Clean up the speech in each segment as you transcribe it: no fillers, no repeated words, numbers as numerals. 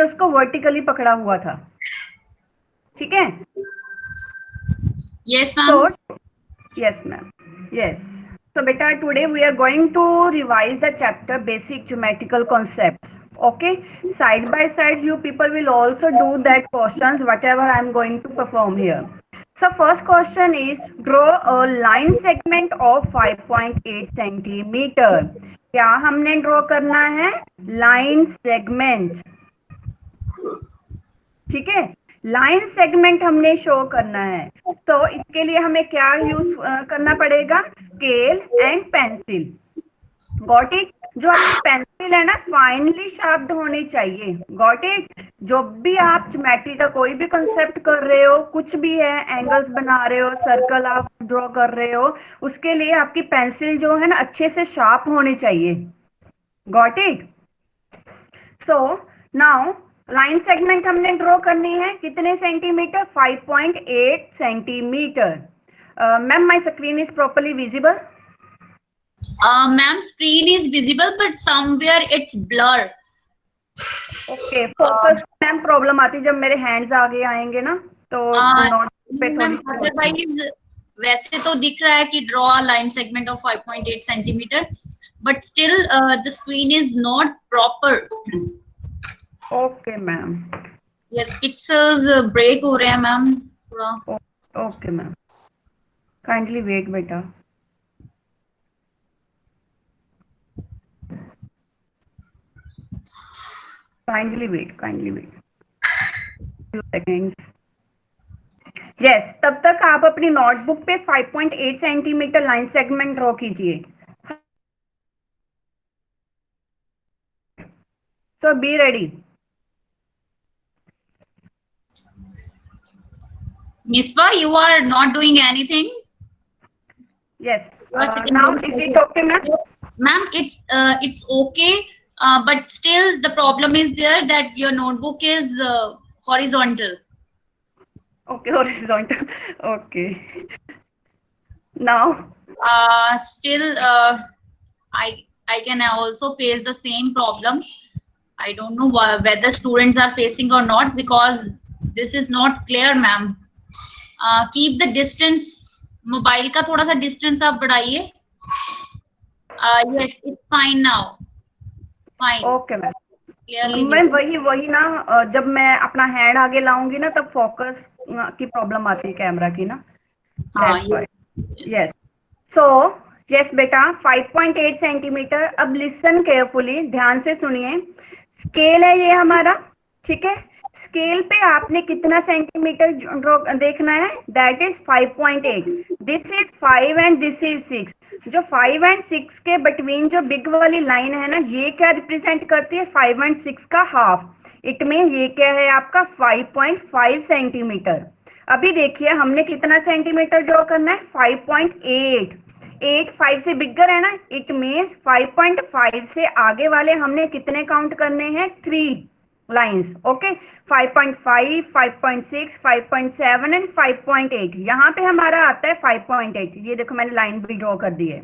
उसको वर्टिकली पकड़ा हुआ था, ठीक है? Yes, ma'am. So yes ma'am, yes. So beta, today we are going to revise the chapter basic geometrical concepts. Okay, side by side you people will also do that questions whatever I am going to perform here. So first question is, draw a line segment of 5.8 centimeter. क्या हमने draw करना है? Line segment, ठीक है? Line segment हमने show करना है, तो इसके लिए हमें क्या यूज करना पड़ेगा? Scale and pencil. Got it? जो आपकी पेंसिल है ना, फाइनली शार्प्ड होनी चाहिए। Got it? जो भी आप ज्योमेट्री का कोई भी कंसेप्ट कर रहे हो, कुछ भी है, एंगल्स बना रहे हो, सर्कल आप ड्रॉ कर रहे हो, उसके लिए आपकी पेंसिल जो है ना अच्छे से शार्प होनी चाहिए। Got it? So now line segment हमने ड्रॉ करनी है, कितने centimetre? 5.8 centimetre. Ma'am, my screen is properly visible? Ma'am, screen is visible, but somewhere it's blur. Okay, focus ma'am problem आती है जब मेरे हैंड्स आगे आएंगे ना, तो नोट पे थोड़ी। अदरवाइज वैसे तो दिख रहा है कि draw line segment of 5.8 centimetre, but still the screen is not proper. Okay ma'am. Yes, pixels break हो रहे हैं मैम थोड़ा। ओके मैम, काइंडली वेट बेटा। Kindly wait, kindly wait few seconds. Yes, तब तक आप अपनी नोटबुक पे 5.8 सेंटीमीटर लाइन सेगमेंट ड्रॉ कीजिए। So be ready. Miswa, you are not doing anything? Yes. Now is it okay, ma'am? Ma'am, it's okay, but still the problem is there that your notebook is horizontal. Okay, horizontal. Okay. Now. Still, I can also face the same problem. I don't know whether students are facing or not, because this is not clear, ma'am. Keep the distance. Mobile का थोड़ा सा distance आप बढ़ाइए। Yes, it's fine now. Fine. Okay ma'am. Clearly. Ma'am वही ना, जब मैं अपना हैंड आगे लाऊंगी ना तब फोकस की प्रॉब्लम आती है कैमरा की ना। यस। सो यस बेटा, 5.8 सेंटीमीटर। अब लिसन केयरफुली, ध्यान से सुनिए। स्केल है ये हमारा, ठीक है? स्केल पे आपने कितना सेंटीमीटर देखना है? That is 5.8। This is 5 and this is 6। जो 5 एंड 6 के बिटवीन जो बिग वाली लाइन है ना, ये क्या रिप्रेजेंट करती है? 5 एंड 6 का हाफ। इट मीन ये क्या है आपका? 5.5 सेंटीमीटर। अभी देखिए हमने कितना सेंटीमीटर ड्रॉ करना है? 5.8। 8 5 से बिगर है ना, इट मीन्स 5.5 से आगे वाले हमने कितने काउंट करने हैं? 3 लाइंस। Okay, 5.5, 5.6, 5.7 and 5.8। यहाँ पे हमारा आता है 5.8। ये देखो मैंने लाइन भी ड्रॉ कर दी है,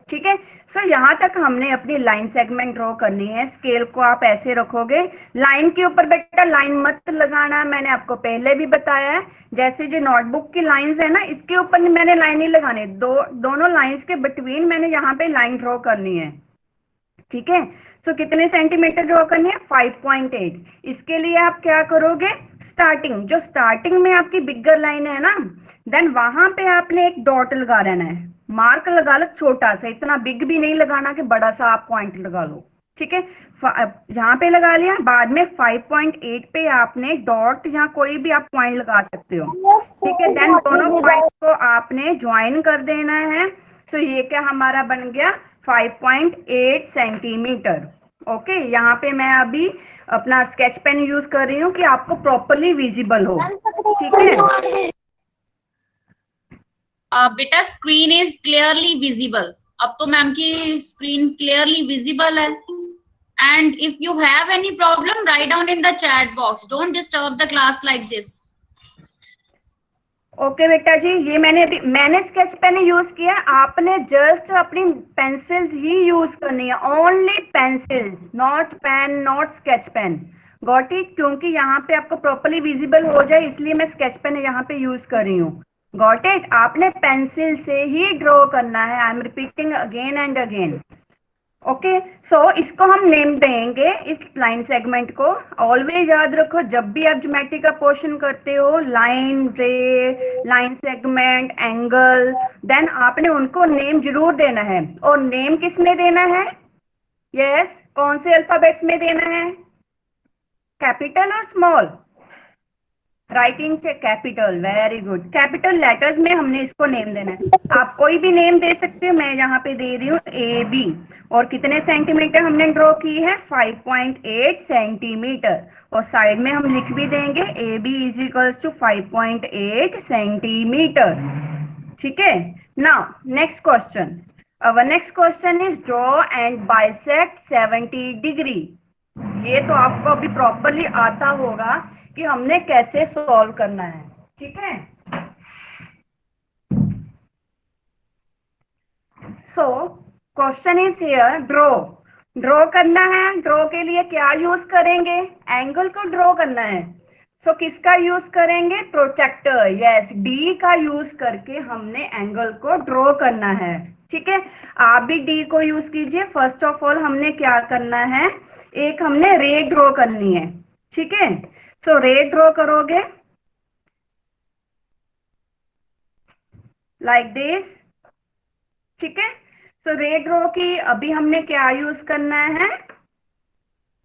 ठीक है? सो यहाँ तक हमने अपनी लाइन सेगमेंट ड्रॉ करनी है। स्केल को आप ऐसे रखोगे, लाइन के ऊपर बेटा लाइन मत लगाना, मैंने आपको पहले भी बताया है। जैसे जो नोटबुक की लाइंस है ना, इसके ऊपर मैंने लाइन नहीं लगानी, दोनों लाइंस के बिटवीन मैंने यहाँ पे लाइन ड्रॉ करनी है, ठीक है? सो कितने सेंटीमीटर ड्रॉ करनी है? 5.8। इसके लिए आप क्या करोगे? स्टार्टिंग, जो स्टार्टिंग में आपकी बिगर लाइन है ना, देन वहां पे आपने एक डॉट लगा देना है, मार्क लगा लो छोटा सा, इतना बिग भी नहीं लगाना कि बड़ा सा आप पॉइंट लगा लो, ठीक है? यहाँ पे लगा लिया, बाद में 5.8 पे आपने डॉट, यहाँ कोई भी आप पॉइंट लगा सकते हो, ठीक है? देन दोनों पॉइंट को आपने ज्वाइन कर देना है। सो ये क्या हमारा बन गया? 5.8 सेंटीमीटर। ओके, यहाँ पे मैं अभी अपना स्केच पेन यूज कर रही हूँ कि आपको प्रॉपरली विजिबल हो, ठीक है? बेटा, स्क्रीन इज क्लियरली विजिबल। अब तो मैम की स्क्रीन क्लियरली विजिबल है। And if you have any problem, write down in the chat box. Don't disturb the class like this. Okay बेटा जी, ये मैंने स्केच पेन यूज किया, आपने जस्ट अपनी पेंसिल्स ही यूज करनी है, only pencils, not pen, not sketch pen. Got it? क्योंकि यहाँ पे आपको प्रॉपरली विजिबल हो जाए इसलिए मैं स्केच पेन यहाँ पे यूज कर रही हूँ। Got it? आपने पेंसिल से ही ड्रॉ करना है। I am repeating again and again. Okay, so इसको हम नेम देंगे, इस लाइन सेगमेंट को। ऑलवेज याद रखो, जब भी आप ज्योमेट्री का पोर्शन करते हो, लाइन, रे, लाइन सेगमेंट, एंगल, देन आपने उनको नेम जरूर देना है। और नेम किस में देना है? यस, कौन से अल्फाबेट्स में देना है? कैपिटल और स्मॉल? राइटिंग से capital, very good. Capital letters में हमने इसको नेम देना है। आप कोई भी नेम दे सकते हो, मैं यहाँ पे दे रही हूँ ए बी। और कितने सेंटीमीटर हमने ड्रॉ की है? 5.8 सेंटीमीटर। और साइड में हम लिख भी देंगे A B is equals to 5.8 centimetre. ठीक है, now next question. Our next question is draw and bisect 70 degree. ये तो आपको अभी प्रॉपरली आता होगा कि हमने कैसे सॉल्व करना है। ठीक है, so question is here, draw करना है। ड्रॉ के लिए क्या यूज करेंगे? एंगल को ड्रॉ करना है। सो किसका यूज करेंगे? प्रोटेक्टर। यस, डी का यूज करके हमने एंगल को ड्रॉ करना है। ठीक है, आप भी डी को यूज कीजिए। फर्स्ट ऑफ ऑल हमने क्या करना है? एक हमने रे ड्रॉ करनी है। ठीक है, सो रे ड्रॉ करोगे लाइक दिस। ठीक है, सो रे ड्रॉ की अभी हमने क्या यूज करना है?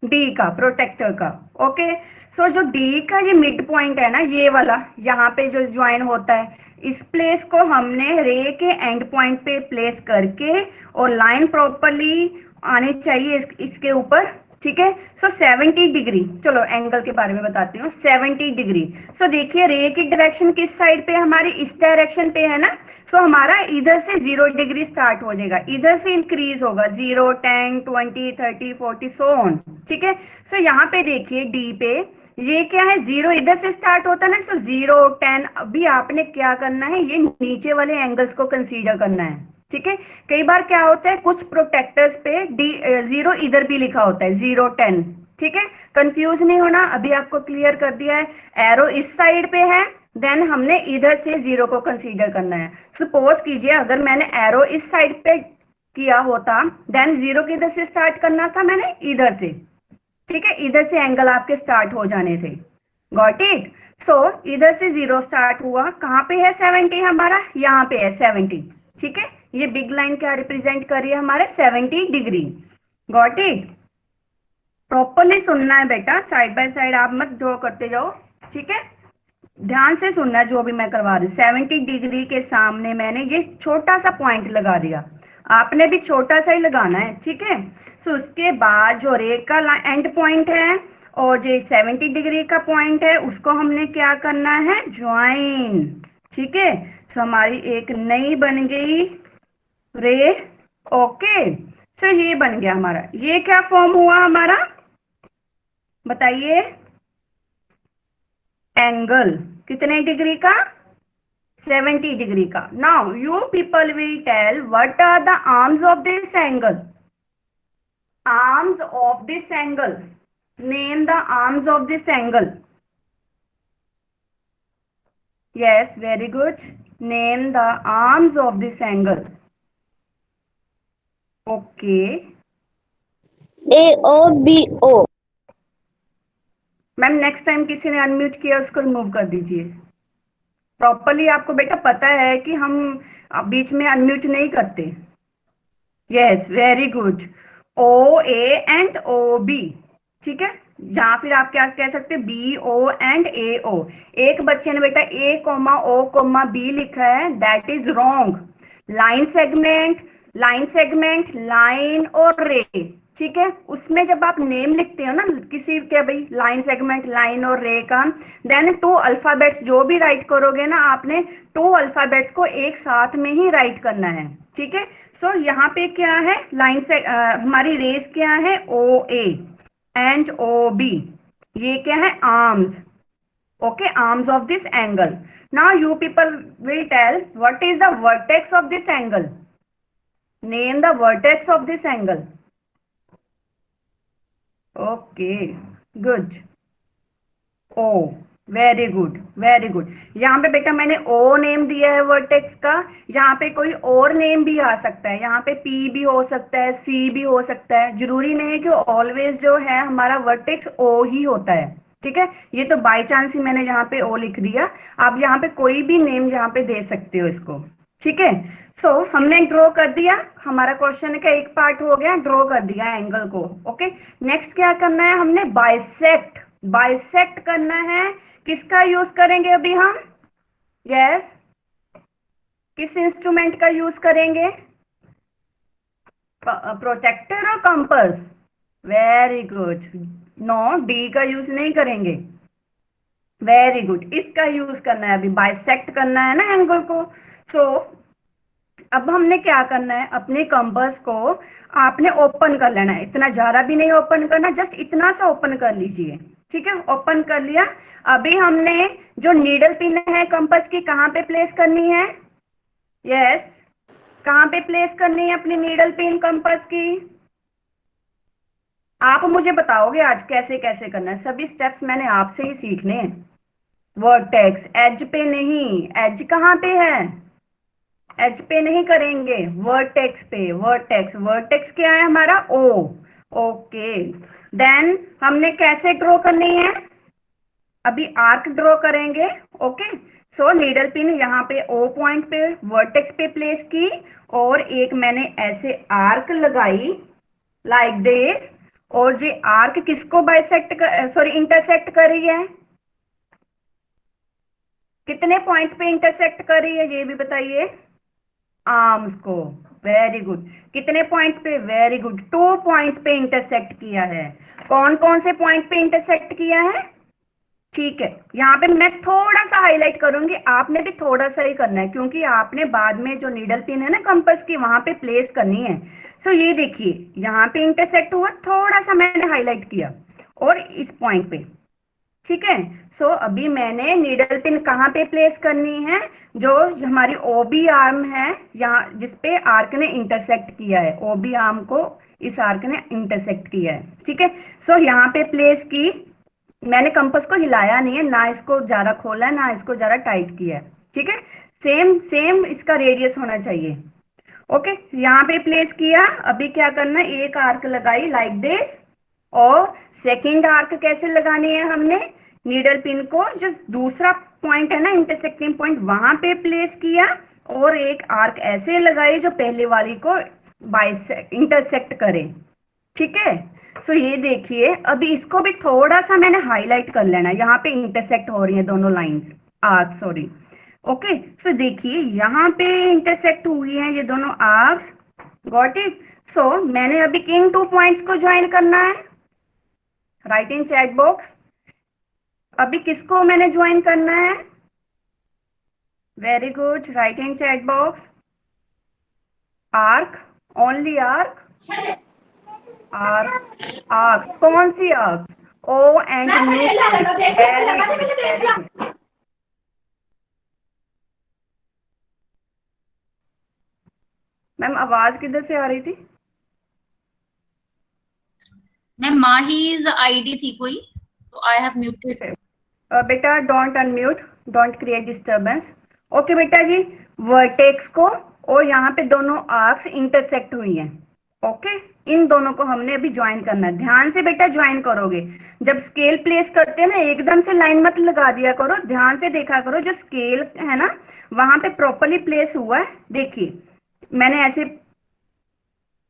डी का, प्रोटेक्टर का। ओके, सो जो डी का ये मिड पॉइंट है ना, ये वाला यहाँ पे जो ज्वाइन होता है, इस प्लेस को हमने रे के एंड पॉइंट पे प्लेस करके, और लाइन प्रॉपरली आनी चाहिए इसके ऊपर। ठीक है, सो 70 डिग्री। चलो एंगल के बारे में बताती हूँ। 70 डिग्री। सो देखिए रे की डायरेक्शन किस साइड पे? हमारी इस डायरेक्शन पे है ना। सो हमारा इधर से 0 डिग्री स्टार्ट हो जाएगा, इधर से इंक्रीज होगा 0, 10, 20, 30, 40 सो ऑन। ठीक है, सो यहाँ पे देखिए डी पे ये क्या है? 0 इधर से स्टार्ट होता है ना। सो 0, 10, अभी आपने क्या करना है? ये नीचे वाले एंगल्स को कंसीडर करना है। ठीक है, कई बार क्या होता है, कुछ प्रोटेक्टर्स पे डी 0 इधर भी लिखा होता है, 0, 10। ठीक है, कंफ्यूज नहीं होना, अभी आपको क्लियर कर दिया है। एरो इस साइड पे है, देन हमने इधर से 0 को कंसीडर करना है। सपोज कीजिए अगर मैंने एरो इस साइड पे किया होता, देन 0 किधर से स्टार्ट करना था? मैंने इधर से। ठीक है, इधर से एंगल आपके स्टार्ट हो जाने थे। Got it? सो इधर से 0 स्टार्ट हुआ, कहाँ पे है 70 हमारा? यहाँ पे है 70। ठीक है, ये बिग लाइन क्या रिप्रेजेंट कर रही है? हमारे 70 डिग्री। Got it? प्रॉपरली सुनना है बेटा, साइड बाय साइड आप मत ड्रॉ करते जाओ। ठीक है, ध्यान से सुनना है जो भी मैं करवा रही हूँ। 70 डिग्री के सामने मैंने ये छोटा सा पॉइंट लगा दिया, आपने भी छोटा सा ही लगाना है। ठीक है, तो उसके बाद जो रे का एंड पॉइंट है और जो 70 डिग्री का पॉइंट है, उसको हमने क्या करना है? ज्वाइन। ठीक है, तो हमारी एक नई बन गई रे। ओके, तो ये बन गया हमारा। ये क्या फॉर्म हुआ हमारा? बताइए। एंगल कितने डिग्री का? 70 डिग्री का। Now you people will tell what are the arms of this angle. Arms of this angle, name the arms of this angle. yes, very good, name the arms of this angle. okay, AOBO। Ma'am next time किसी ने unmute किया उसको remove कर दीजिए। Properly आपको बेटा पता है कि हम बीच में अनम्यूट नहीं करते। Yes, very good. O A and O B. ठीक है, जहां फिर आप क्या कह सकते हैं? B O and A O. एक बच्चे ने बेटा A comma O comma B लिखा है, that is wrong. Line segment, line segment, line और रे। ठीक है, उसमें जब आप नेम लिखते हो ना किसी के, भाई लाइन सेगमेंट, लाइन और रे का, देन 2 अल्फाबेट्स जो भी राइट करोगे ना आपने, 2 अल्फाबेट्स को एक साथ में ही राइट करना है। ठीक है, सो यहाँ पे क्या है? लाइन से हमारी रेस क्या है? O A and O B. ये क्या है? Arms. Okay, arms of this angle. Now you people will tell what is the vertex of this angle. Name the vertex of this angle. Okay, good. Oh, very good very good. यहाँ पे बेटा मैंने ओ name दिया है vertex का। यहाँ पे कोई और नेम भी आ सकता है, यहाँ पे पी भी हो सकता है, सी भी हो सकता है, जरूरी नहीं है कि ऑलवेज जो है हमारा वर्टेक्स ओ ही होता है। ठीक है, ये तो बाय चांस ही मैंने यहाँ पे ओ लिख दिया। आप यहाँ पे कोई भी नेम यहाँ पे दे सकते हो इसको। ठीक है, सो हमने ड्रॉ कर दिया, हमारा क्वेश्चन का एक पार्ट हो गया, ड्रॉ कर दिया एंगल को। ओके, नेक्स्ट क्या करना है, हमने बाइसेक्ट, बाइसेक्ट करना है। किसका यूज करेंगे अभी हम? यस, किस इंस्ट्रूमेंट का यूज करेंगे? प्रोटेक्टर और compass. Very good. No, D का यूज नहीं करेंगे। वेरी गुड, इसका यूज करना है, अभी बाइसेक्ट करना है ना एंगल को। सो अब हमने क्या करना है, अपने कंपास को आपने ओपन कर लेना है, इतना ज्यादा भी नहीं ओपन करना, जस्ट इतना सा ओपन कर लीजिए। ठीक है, ओपन कर लिया। अभी हमने जो नीडल पिन है कंपास की कहाँ पे प्लेस करनी है? यस, कहाँ पे प्लेस करनी है अपनी नीडल पिन कंपास की? आप मुझे बताओगे आज कैसे कैसे करना है, सभी स्टेप्स मैंने आपसे ही सीखने हैं। वर्टेक्स, एज पे नहीं, एज कहाँ पे है? एच पे नहीं करेंगे, वर्टेक्स पे। वर्टेक्स, वर्टेक्स क्या है हमारा? ओ। ओके, देन हमने कैसे ड्रॉ करनी है? अभी आर्क ड्रॉ करेंगे। ओके, सो नीडल पिन यहाँ पे ओ पॉइंट पे वर्टेक्स पे प्लेस की, और एक मैंने ऐसे आर्क लगाई लाइक दिस। और ये आर्क किसको बाइसेक्ट कर, सॉरी इंटरसेक्ट कर रही है? कितने पॉइंट्स पे इंटरसेक्ट कर रही है ये भी बताइए। आर्म्स को। वेरी गुड, कितने पॉइंट्स पे? वेरी गुड, 2 पॉइंट्स पे इंटरसेक्ट किया है। कौन कौन से पॉइंट पे इंटरसेक्ट किया है? ठीक है, यहाँ पे मैं थोड़ा सा हाईलाइट करूंगी, आपने भी थोड़ा सा ही करना है, क्योंकि आपने बाद में जो नीडल पिन है ना कंपास की वहां पे प्लेस करनी है। सो ये देखिए, यहाँ पे इंटरसेक्ट हुआ, थोड़ा सा मैंने हाईलाइट किया, और इस पॉइंट पे। ठीक है, सो अभी मैंने नीडल पिन कहाँ पे प्लेस करनी है? जो हमारी ओबी आर्म है, यहाँ जिसपे आर्क ने इंटरसेक्ट किया है, ओबी आर्म को इस आर्क ने इंटरसेक्ट किया है। ठीक है, सो यहाँ पे प्लेस की। मैंने कंपास को हिलाया नहीं है, ना इसको ज्यादा खोला है, ना इसको ज्यादा टाइट किया है। ठीक है, सेम सेम इसका रेडियस होना चाहिए। ओके, यहाँ पे प्लेस किया। अभी क्या करना है, एक आर्क लगाई लाइक दिस, और सेकेंड आर्क कैसे लगानी है हमने? नीडल पिन को जो दूसरा पॉइंट है ना इंटरसेक्टिंग पॉइंट, वहां पे प्लेस किया, और एक आर्क ऐसे लगाई जो पहले वाली को इंटरसेक्ट करे। ठीक है, सो ये देखिए, अभी इसको भी थोड़ा सा मैंने हाईलाइट कर लेना है, यहाँ पे इंटरसेक्ट हो रही है दोनों लाइंस, आर्क सॉरी। ओके, सो देखिए यहाँ पे इंटरसेक्ट हुई है ये दोनों आर्क्स। Got it? सो मैंने अभी किन 2 पॉइंट्स को ज्वाइन करना है? राइट इन चैट बॉक्स, अभी किसको मैंने ज्वाइन करना है? Very good, write in chat box. Arc, only arc. Arc, arc कौन सी arc? O and new. Very good, very good. Ma'am आवाज किधर से आ रही थी? मैम माहीज आईडी थी कोई, तो आई हैव म्यूटेड। बेटा don't unmute, don't create disturbance. Okay बेटा जी, वर्टेक्स को और यहाँ पे दोनों आर्क्स इंटरसेक्ट हुई हैं। ओके, इन दोनों को हमने अभी ज्वाइन करना है। ध्यान से बेटा ज्वाइन करोगे, जब स्केल प्लेस करते हैं ना एकदम से लाइन मत लगा दिया करो, ध्यान से देखा करो, जो स्केल है ना वहां पे प्रॉपरली प्लेस हुआ है। देखिए मैंने ऐसे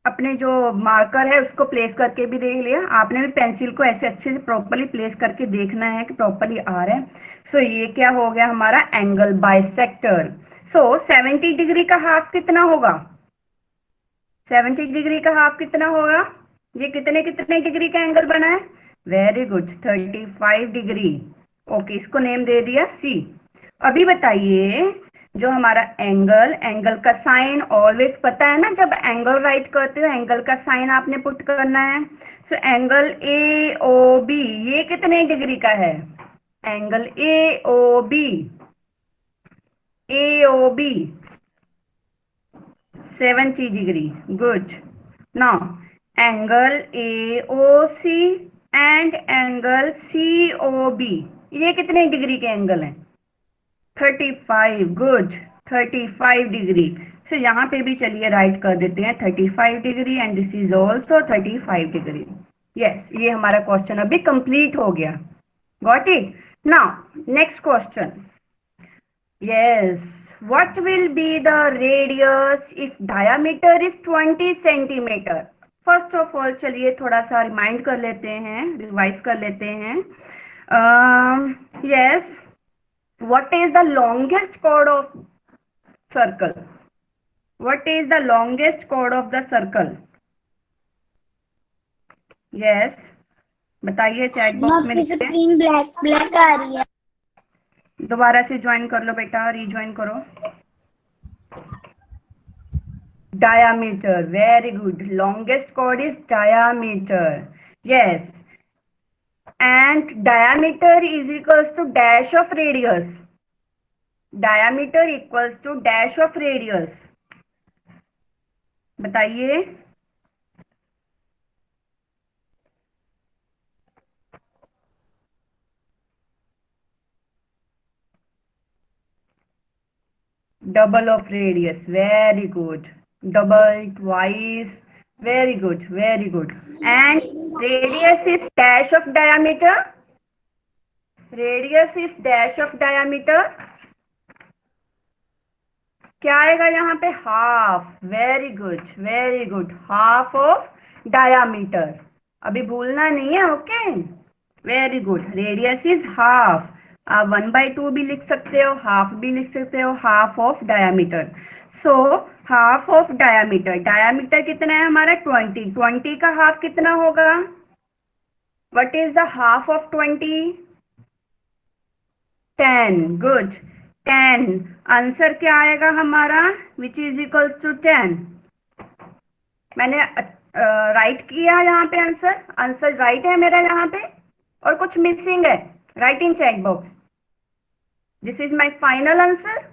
अपने जो मार्कर है उसको प्लेस करके भी देख लिया, आपने भी पेंसिल को ऐसे अच्छे से प्रॉपरली प्लेस करके देखना है कि प्रॉपरली आ रहे हैं। सो ये क्या हो गया हमारा एंगल बाइसेक्टर। सो 70 डिग्री का हाफ कितना होगा? 70 डिग्री का हाफ कितना होगा? ये कितने कितने डिग्री का एंगल बना है? Very good, 35 degree. ओके, इसको नेम दे दिया सी। अभी बताइए, जो हमारा एंगल, एंगल का साइन ऑलवेज पता है ना, जब एंगल राइट करते हो एंगल का साइन आपने पुट करना है। So angle A O B, ये कितने डिग्री का है? Angle A O B, A O B 70 degree. Good. Now angle A O C and angle C O B, ये कितने डिग्री के एंगल हैं? 35, गुड, 35 डिग्री। सो यहाँ पे भी चलिए राइट कर देते हैं 35 degree and this is also 35 degree. Yes, ये हमारा क्वेश्चन अभी कंप्लीट हो गया। Got it? Now next question. Yes, what will be the radius if diameter is 20 centimetre? First of all चलिए थोड़ा सा रिमाइंड कर लेते हैं, रिवाइज कर लेते हैं। Yes, what is the longest chord of circle? What is the longest chord of the circle? Yes, बताइए चैट बॉक्स में लिखिए। स्क्रीन ब्लैक ब्लैक आ रही है। दोबारा से ज्वाइन कर लो बेटा, रीज्वाइन करो। Diameter, very good. Longest chord is diameter. Yes, and diameter is equals to dash of radius. Diameter equals to dash of radius. बताइए। Double of radius, very good. Double, twice, very good, very good. And radius is dash of diameter. Radius is dash of diameter. क्या आएगा यहाँ पे? Half, very good, very good, half of diameter. अभी भूलना नहीं है, okay, very good. Radius is half, आप 1/2 भी लिख सकते हो, हाफ भी लिख सकते हो, half of diameter. So half of diameter, diameter कितना है हमारा? 20, 20 का हाफ कितना होगा? What is the half of 20? 10, good, 10। Answer क्या आएगा हमारा? Which is equals to 10। मैंने राइट किया यहाँ पे आंसर, आंसर राइट है मेरा यहाँ पे, और कुछ मिसिंग है? Write in chat box. This is my final answer.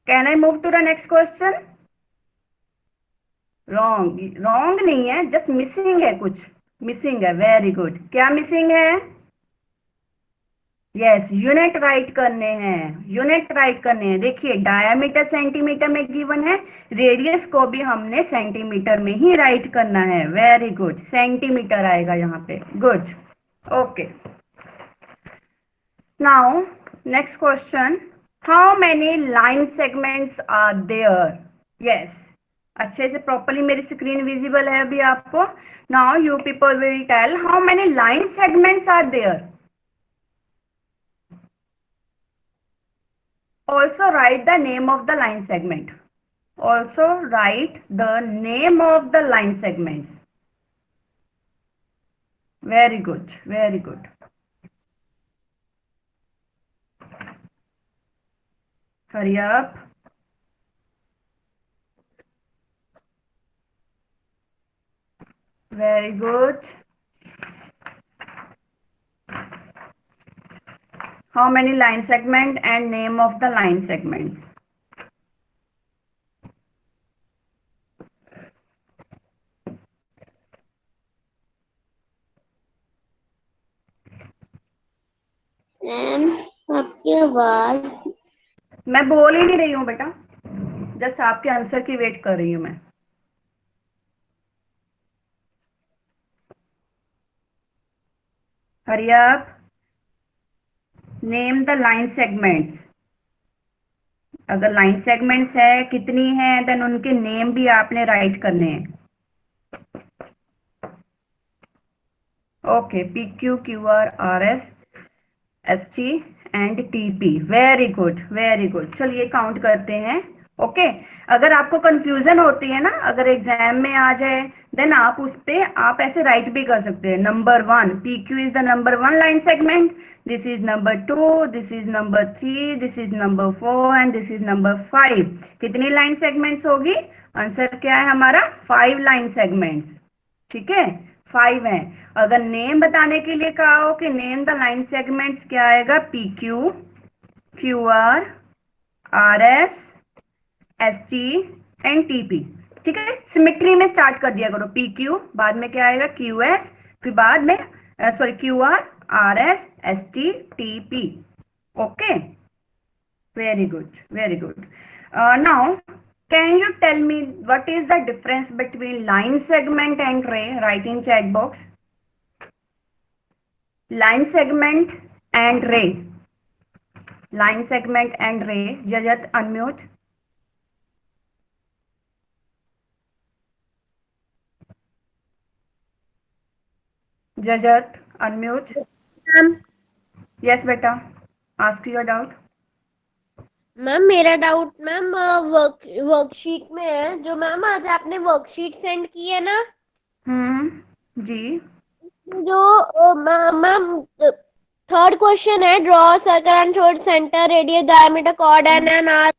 Can I move to the next question? Wrong, wrong नहीं है, जस्ट मिसिंग है, कुछ मिसिंग है। वेरी गुड, क्या मिसिंग है? यस, यूनिट राइट करने हैं, यूनिट राइट करने हैं। देखिए डायामीटर सेंटीमीटर में गिवन है, रेडियस को भी हमने सेंटीमीटर में ही राइट करना है। वेरी गुड, सेंटीमीटर आएगा यहाँ पे। Good, okay. Now next question, how many line segments are there? Yes, अच्छे से प्रॉपरली मेरी स्क्रीन विजिबल है अभी आपको। Now you people will tell how many line segments are there. Also write the name of the line segment. Also write the name of the line segments. Very good, very good. Hurry up. Very good. How many line segment and name of the line segments? Ma'am आपकी आवाज, मैं बोल ही नहीं रही हूँ बेटा, just आपके answer की वेट कर रही हूँ मैं। Hurry up. Name the line segments. अगर लाइन सेगमेंट्स है, कितनी है, देन उनके नेम भी आपने राइट करने हैं। Okay, PQ, QR, RS, ST and TP। Very good, very good. चलिए काउंट करते हैं। ओके, अगर आपको कंफ्यूजन होती है ना, अगर एग्जाम में आ जाए, देन आप उस पे आप ऐसे राइट भी कर सकते हैं। Number 1, PQ is the number 1 line segment, this is number 2, this is number 3, this is number 4 and this is number 5। कितनी लाइन सेगमेंट्स होगी? आंसर क्या है हमारा? 5 लाइन सेगमेंट्स। ठीक है, 5 है। अगर नेम बताने के लिए कहा हो कि नेम द लाइन सेगमेंट्स, क्या आएगा? PQ, QR, RS, ST and TP। ठीक है, सिमेट्री में स्टार्ट कर दिया करो। PQ, बाद में क्या आएगा? QS, फिर बाद में QR, RS, STTP. Okay, very good, very good. Now can you tell me what is the difference between line segment and ray? Write in chat box. Line segment and ray. Line segment and ray. Jajat, unmute. Jajat, unmute. Ma'am Yes beta, ask your doubt. Ma'am मेरा doubt ma'am worksheet में है, जो ma'am आज आपने worksheet send की है ना, जी जो मैम थर्ड क्वेश्चन है, draw circle and show centre radius diameter chord and an arc.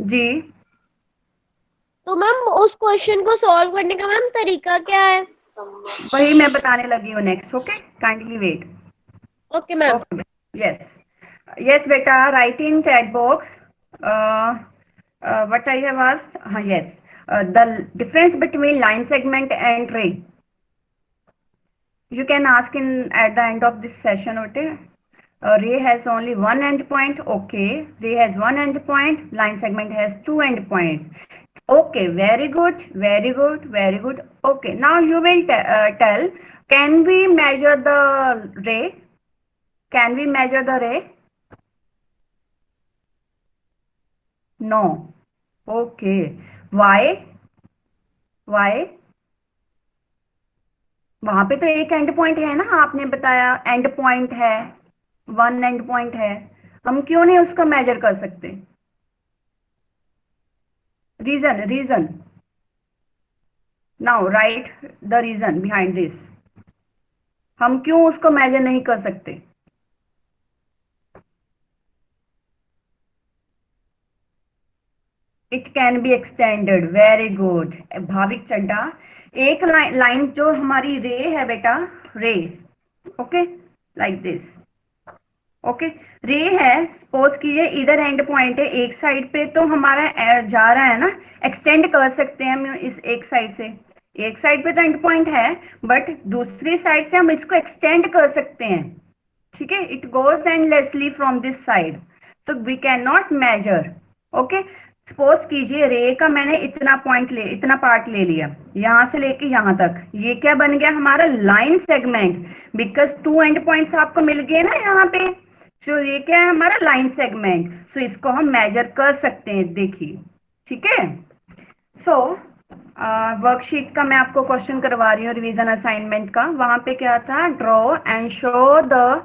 जी, तो मैम उस क्वेश्चन को सॉल्व करने का मैम तरीका क्या है? वही मैं बताने लगी हूँ next. Okay, kindly wait. Okay ma'am. Okay. Yes. Yes, beta. Write in chat box. What I have asked. Yes. The difference between line segment and ray. You can ask in at the end of this session. Okay. Ray has only one end point. Okay. Ray has one end point. Line segment has two end points. Okay. Very good. Very good. Very good. Okay. Now you will tell. Can we measure the ray? Can we measure the ray? No. Okay. Why? Why? वहां पे तो एक and point है ना, आपने बताया end point है, one end point है. हम क्यों नहीं उसको मेजर कर सकते? Reason, reason. Now right the reason behind this. हम क्यों उसको मेजर नहीं कर सकते? It can be extended. Very good Bhavik Chadha. एक लाइन जो हमारी रे है बेटा, रे. Okay, like this. ओके, रे है. सपोज कीजिए इधर एंड पॉइंट है एक साइड पे, तो हमारा जा रहा है ना, एक्सटेंड कर सकते हैं हम इस एक साइड से. एक साइड पे तो एंड पॉइंट है, बट दूसरी साइड से हम इसको एक्सटेंड कर सकते हैं. ठीक है, it goes endlessly from this side, तो we can not measure. Okay, suppose कीजिए रे का मैंने इतना पार्ट ले लिया, यहां से लेके यहां तक. ये क्या बन गया हमारा? Line segment. Because two end points आपको मिल गए ना यहाँ पे, तो ये क्या है हमारा? Line segment. सो इसको हम मेजर कर सकते हैं. देखिए, ठीक है. सो वर्कशीट का मैं आपको क्वेश्चन करवा रही हूँ रिवीजन असाइनमेंट का. वहां पे क्या था? Draw and show the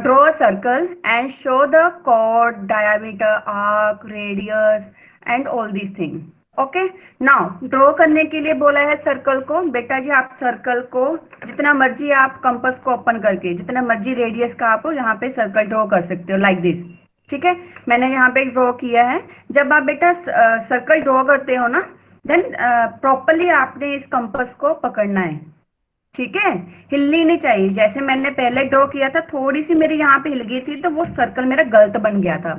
draw a circle and show the chord, diameter, arc, radius and all these things. Okay, now draw करने के लिए बोला है सर्कल को. बेटा जी आप सर्कल को जितना मर्जी आप कंपास को ओपन करके जितना मर्जी रेडियस का आप यहाँ पे सर्कल ड्रॉ कर सकते हो, लाइक दिस. ठीक है, मैंने यहाँ पे ड्रॉ किया है. जब आप बेटा सर्कल ड्रॉ करते हो ना, देन प्रॉपरली आपने इस कंपास को पकड़ना है. ठीक है, हिलनी नहीं चाहिए. जैसे मैंने पहले ड्रॉ किया था, थोड़ी सी मेरी यहाँ पे हिल गई थी, तो वो सर्कल मेरा गलत बन गया था.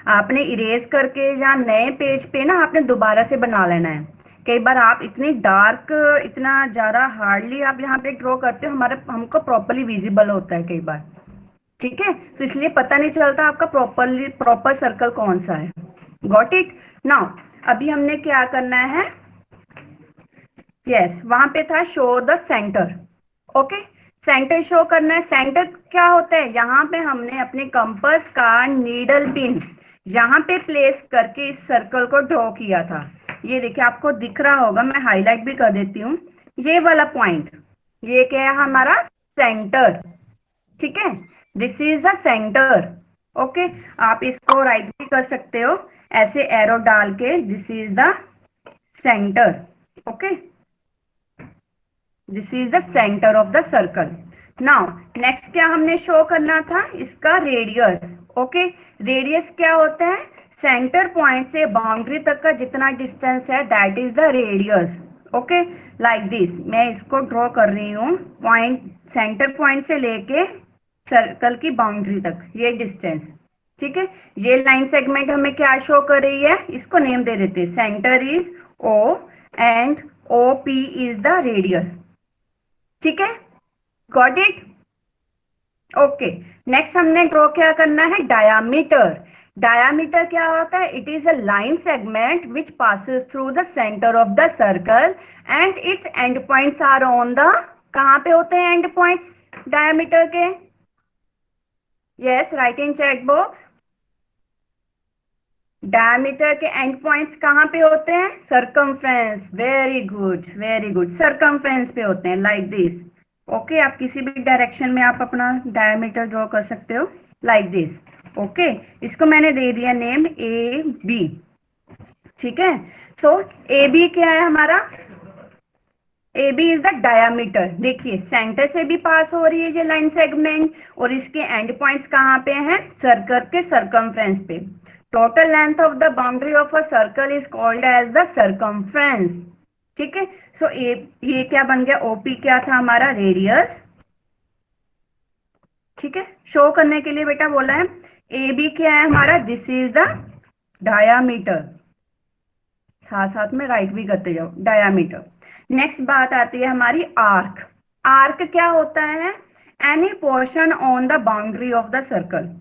आपने इरेज करके या नए पेज पे ना आपने दोबारा से बना लेना है. कई बार आप इतनी डार्क, इतना ज्यादा हार्डली आप यहाँ पे ड्रॉ करते हो, हमको प्रॉपरली विजिबल होता है कई बार. ठीक है, तो इसलिए पता नहीं चलता आपका प्रॉपर सर्कल कौन सा है. Got it. नाउ अभी हमने क्या करना है? यस, वहां पे था show the centre. Okay, centre show करना है. सेंटर क्या होता है? यहाँ पे हमने अपने कंपास का नीडल पिन यहाँ पे प्लेस करके इस सर्कल को ड्रॉ किया था. ये देखिए, आपको दिख रहा होगा, मैं हाईलाइट भी कर देती हूँ. ये वाला पॉइंट, ये क्या है हमारा? सेंटर. ठीक है, this is the centre. Okay, आप इसको राइट भी कर सकते हो ऐसे एरो डाल के. This is the centre. Okay, this is the centre of the circle. Now next क्या हमने शो करना था? इसका रेडियस. ओके, रेडियस क्या होता है? सेंटर पॉइंट से बाउंड्री तक का जितना डिस्टेंस है, that is the radius. Okay, like this. मैं इसको ड्रॉ कर रही हूँ. पॉइंट, सेंटर पॉइंट से लेके सर्कल की बाउंड्री तक ये डिस्टेंस. ठीक है, ये लाइन सेगमेंट हमें क्या शो कर रही है? इसको नेम दे देते. Centre is O and OP is the radius. ठीक है, गॉट इट. ओके, नेक्स्ट हमने ड्रॉ क्या करना है, डायामीटर। डायामीटर क्या होता है, it is a line segment which passes through the centre of the circle and its end points are on the, कहाँ पे होते हैं एंड पॉइंट्स डायामीटर के? Yes, write in chat box. Diameter के end points कहाँ पे होते हैं, circumference. Very good, very good, circumference पे होते हैं, लाइक दिस। ओके, आप किसी भी डायरेक्शन में आप अपना डायमीटर ड्रॉ कर सकते हो, लाइक दिस। ओके, इसको मैंने दे दिया नेम ए बी, ठीक है। सो ए बी क्या है हमारा, A B is the diameter. देखिए सेंटर से भी पास हो रही है ये लाइन सेगमेंट, और इसके एंड पॉइंट्स कहाँ पे हैं, सर्कल के सरकमफ्रेंस पे। Total length of the boundary of a circle is called as the circumference, ठीक है। सो ये क्या बन गया, ओपी क्या था हमारा, रेडियस, ठीक है। शो करने के लिए बेटा बोला है, ए बी क्या है हमारा, दिस इज द डायामीटर, साथ साथ में राइट भी करते जाओ, डायामीटर। नेक्स्ट बात आती है हमारी आर्क। आर्क क्या होता है, any portion on the boundary of the circle.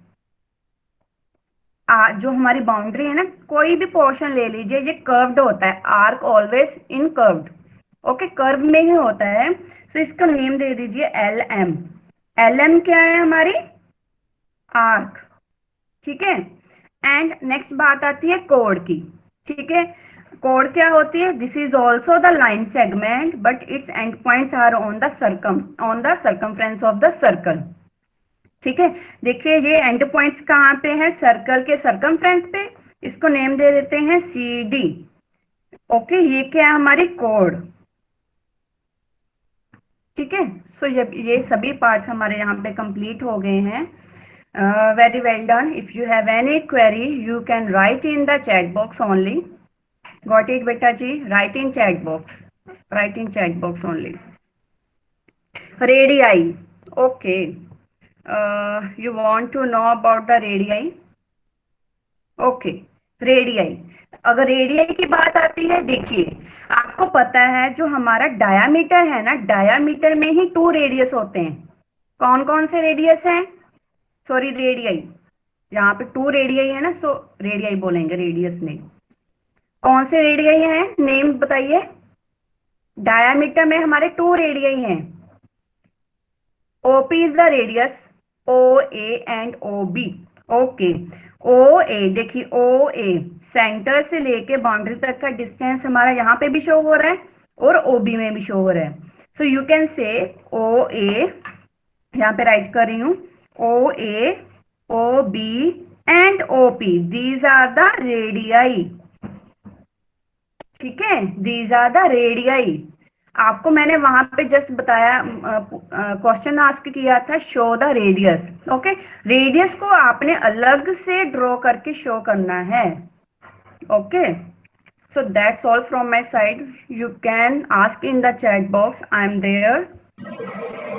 जो हमारी बाउंड्री है ना, कोई भी पोर्शन ले लीजिए, ये कर्व्ड होता है, arc always in curved, okay, curve में ही होता है। तो इसका नेम दे दीजिए एल एम। एल एम क्या है हमारी, आर्क, ठीक है। एंड नेक्स्ट बात आती है कोड की, ठीक है। कोड क्या होती है, this is also the line segment but its end points are on the circumference of the circle, ठीक है। देखिए ये एंड पॉइंट्स कहाँ पे है, सर्कल के सरकमफ्रेंस पे, इसको नेम दे देते हैं सी डी। ओके, ये क्या है हमारी कोड, ठीक है। सो ये सभी पार्ट्स हमारे यहाँ पे कंप्लीट हो गए हैं। Very well done. If you have any query you can write in the chat box only. Got it बेटा जी, write in chat box, write in chat box only. Radii, okay, you want to know about the radii? Okay, radii. अगर radii की बात आती है, देखिए आपको पता है जो हमारा डायामीटर है ना, डायामीटर में ही 2 रेडियस होते हैं। कौन कौन से रेडियस हैं, सॉरी रेडियाई, यहाँ पे 2 रेडियाई है ना, सो रेडियाई बोलेंगे, रेडियस नहीं। कौन से रेडियाई हैं, नेम बताइए। डायामीटर में हमारे 2 रेडियाई हैं। OP is the radius, OA and OB. Okay, OA, देखिए OA सेंटर से लेके बाउंड्री तक का डिस्टेंस हमारा यहाँ पे भी शो हो रहा है और OB में भी शो हो रहा है। So you can say OA, यहाँ पे राइट कर रही हूँ, OA, OB and OP, these are the radii, ठीक है, दीज आर द रेडियाई। आपको मैंने वहां पे जस्ट बताया, क्वेश्चन आस्क किया था, show the radius. Okay, radius को आपने अलग से ड्रॉ करके शो करना है। Okay, so that's all from my side. You can ask in the chat box, I am there,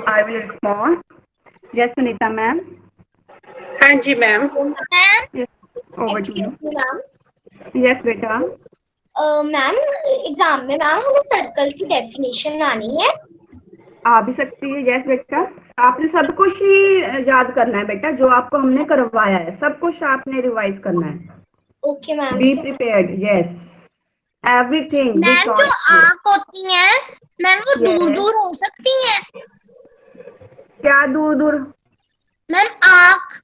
I will respond. Yes Sunita ma'am. हाँ जी ma'am. Over to you. Yes बेटा। मैम एग्जाम में ma'am हमें circle की definition आनी है। आ भी सकती है, यस बेटा। आपने सब कुछ ही याद करना है बेटा, जो आपको हमने करवाया है सब कुछ आपने रिवाइज करना है। Okay ma'am. Be prepared, yes, everything. Ma'am जो आंख होती है मैम वो दूर दूर हो सकती है? क्या दूर दूर? मैम आंख।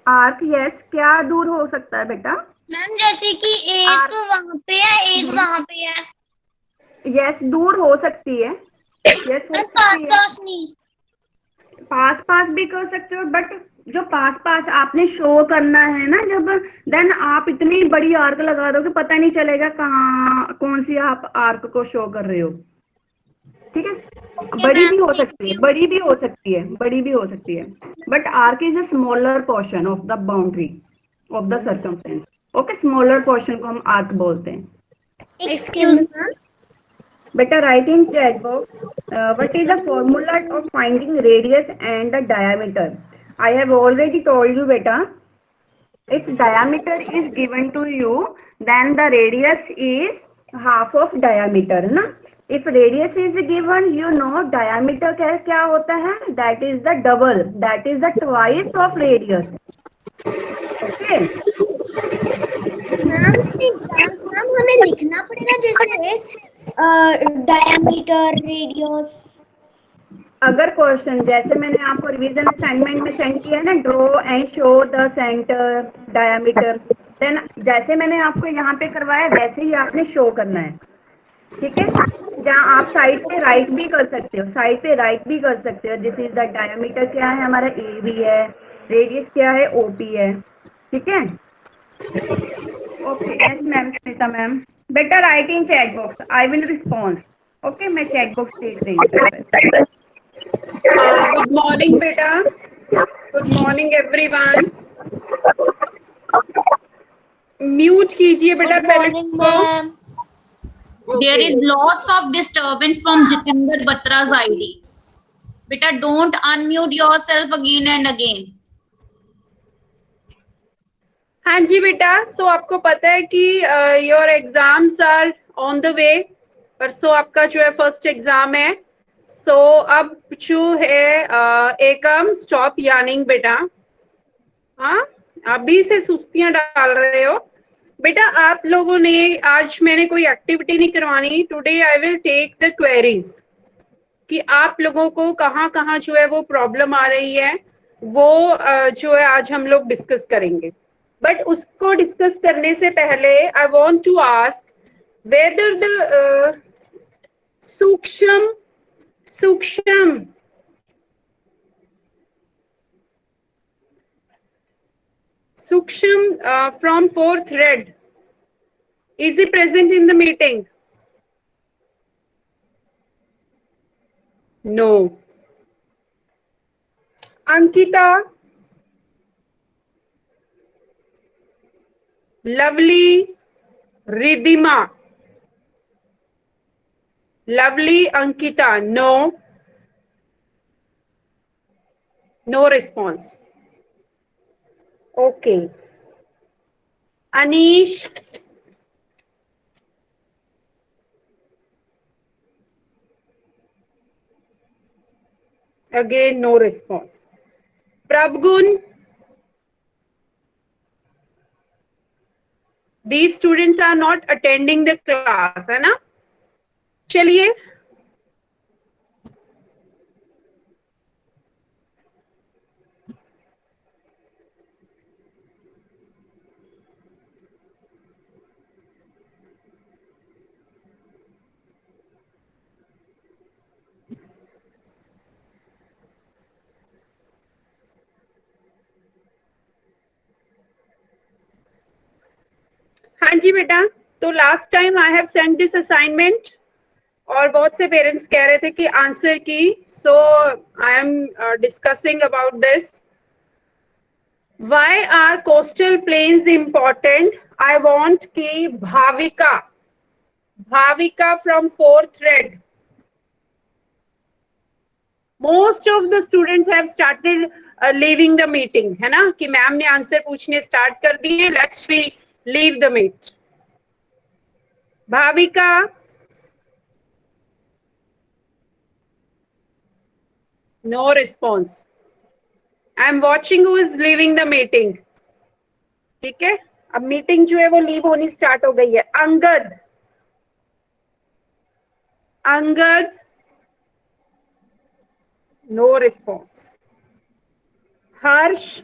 आर्क, यस, क्या दूर हो सकता है बेटा? मैम जैसे कि एक वहां पे है, एक वहां पे है। यस, दूर हो सकती है, यस, पास पास नहीं। पास पास भी कर सकते हो, बट जो पास पास आपने शो करना है ना जब, देन आप इतनी बड़ी आर्क लगा दो कि पता नहीं चलेगा कहाँ कौन सी आप आर्क को शो कर रहे हो, ठीक है। बड़ी भी हो सकती है, बड़ी भी हो सकती है, बड़ी भी हो सकती है, but arc is a smaller portion of the boundary of the circumference. Okay, smaller portion को हम आर्क बोलते हैं। एक्सक्यूज मी बेटा, write in chat box what is the formula of finding radius and the diameter. I have already told you बेटा, if diameter is given to you then the radius is half of diameter ना. If radius is given, you know diameter क्या होता है, that is the double, that is the twice of radius. Okay. Ma'am exams ma'am हमें लिखना पड़ेगा जैसे diameter radius. अगर question जैसे मैंने आपको रिवीजन असाइनमेंट में सेंड किया है ना, draw and show the centre diameter, then जैसे मैंने आपको यहाँ पे करवाया वैसे ही आपने शो करना है. ठीक है. जहाँ आप साइड पे राइट भी कर सकते हो, साइड पे राइट भी कर सकते हो. दिस इज द डायामीटर क्या है हमारा, ए बी है, रेडियस क्या है, ओ पी है. ठीक है. Okay. Yes ma'am, Smita ma'am. बेटा write in chat box, I will respond. Okay, मैं चैट बॉक्स देख रही हूँ. गुड मॉर्निंग बेटा. Good morning everyone. म्यूट कीजिए बेटा पहले को. There is lots of disturbance from Jitinder Batra's ID. Beta, don't unmute yourself again and again. हाँ जी बेटा. सो आपको पता है कि your exams are on the way. परसों आपका जो है फर्स्ट एग्जाम है. सो अब जो है एकम स्टॉप यार्निंग बेटा. हाँ, अभी से सुस्तियां डाल रहे हो बेटा. आप लोगों ने आज मैंने कोई एक्टिविटी नहीं करवानी. Today I will take the queries कि आप लोगों को कहाँ कहाँ जो है वो प्रॉब्लम आ रही है, वो जो है आज हम लोग डिस्कस करेंगे. बट उसको डिस्कस करने से पहले I want to ask whether the सूक्ष्म from fourth red, is he present in the meeting? No. Ankita, Lovely, Ridhima, Lovely, Ankita, no. No response. Okay. Anish, again no response. Prabgun, these students are not attending the class, है ना? चलिए. हाँ जी बेटा. तो last time I have send this assignment और बहुत से parents कह रहे थे कि आंसर की. So I am discussing about this. Why are coastal plains important? I want ki Bhavika from fourth red. Most of the students have started leaving the meeting, है ना, कि मैम ने आंसर पूछने स्टार्ट कर दिए. Let's we leave the meet. Bhavika, no response. I am watching who is leaving the meeting. ठीक है. अब मीटिंग जो है वो लीव होनी स्टार्ट हो गई है. Angad, no response. Harsh,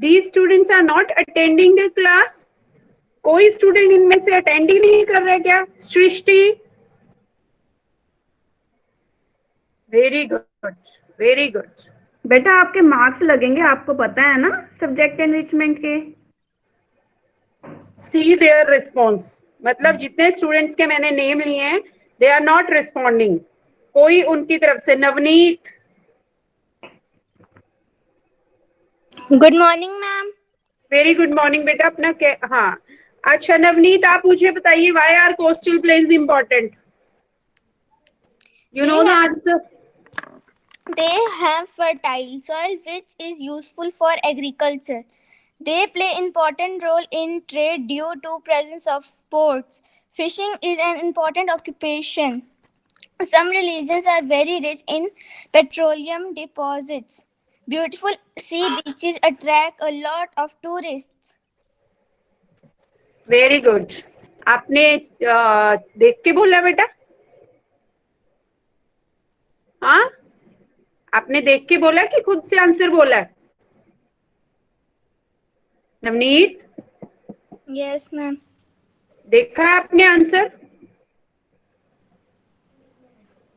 these students are not attending the class. कोई स्टूडेंट इनमें से अटेंड ही नहीं कर रहा है क्या? सृष्टि, वेरी गुड, वेरी गुड. बेटा आपके मार्क्स लगेंगे, आपको पता है ना सब्जेक्ट एनरिचमेंट के. सी देयर रिस्पॉन्स. मतलब जितने स्टूडेंट्स के मैंने नेम लिए हैं, दे आर नॉट रिस्पॉन्डिंग. कोई उनकी तरफ से. Navneet, good morning ma'am. Very good morning बेटा. अपना क्या? हाँ, अच्छा नवनीत, आप मुझे बताइए, why are coastal plains important? You know the answer. They have fertile soil which is useful for agriculture. They play important role in trade due to presence of ports. Fishing is an important occupation. Some regions are very rich in petroleum deposits. Beautiful sea beaches attract a lot of tourists. Very good. आपने देख के बोला बेटा? हाँ, आपने देख के बोला कि खुद से आंसर बोला है? Navneet, Yes, ma'am. देखा है आपने आंसर?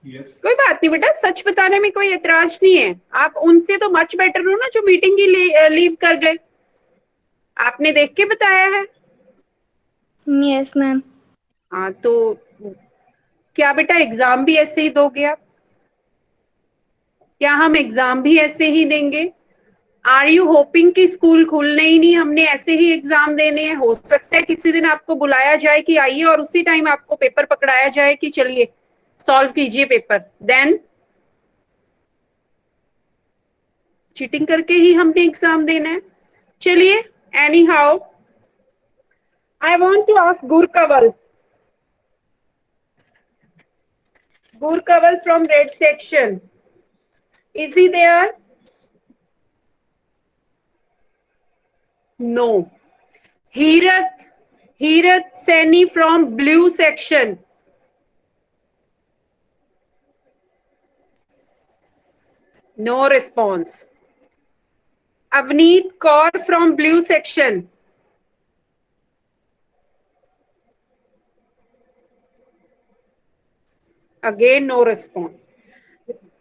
Yes. कोई बात नहीं बेटा, सच बताने में कोई एतराज नहीं है. आप उनसे तो मच बेटर हो ना जो मीटिंग की लीव कर गए. आपने देख के बताया है. Yes, ma'am. हाँ, तो क्या बेटा एग्जाम भी ऐसे ही दोगे आप? क्या हम एग्जाम भी ऐसे ही देंगे? आर यू होपिंग कि स्कूल खुलने ही नहीं, हमने ऐसे ही एग्जाम देने हैं? हो सकता है किसी दिन आपको बुलाया जाए कि आइए और उसी टाइम आपको पेपर पकड़ाया जाए कि चलिए सॉल्व कीजिए पेपर. देन चीटिंग करके ही हमने एग्जाम देना है. चलिए, anyhow I want to ask Gurkaval. Gurkaval from red section. Is he there? No. Hirat Saini from blue section. No response. Avneet Kaur from blue section. Again, no response.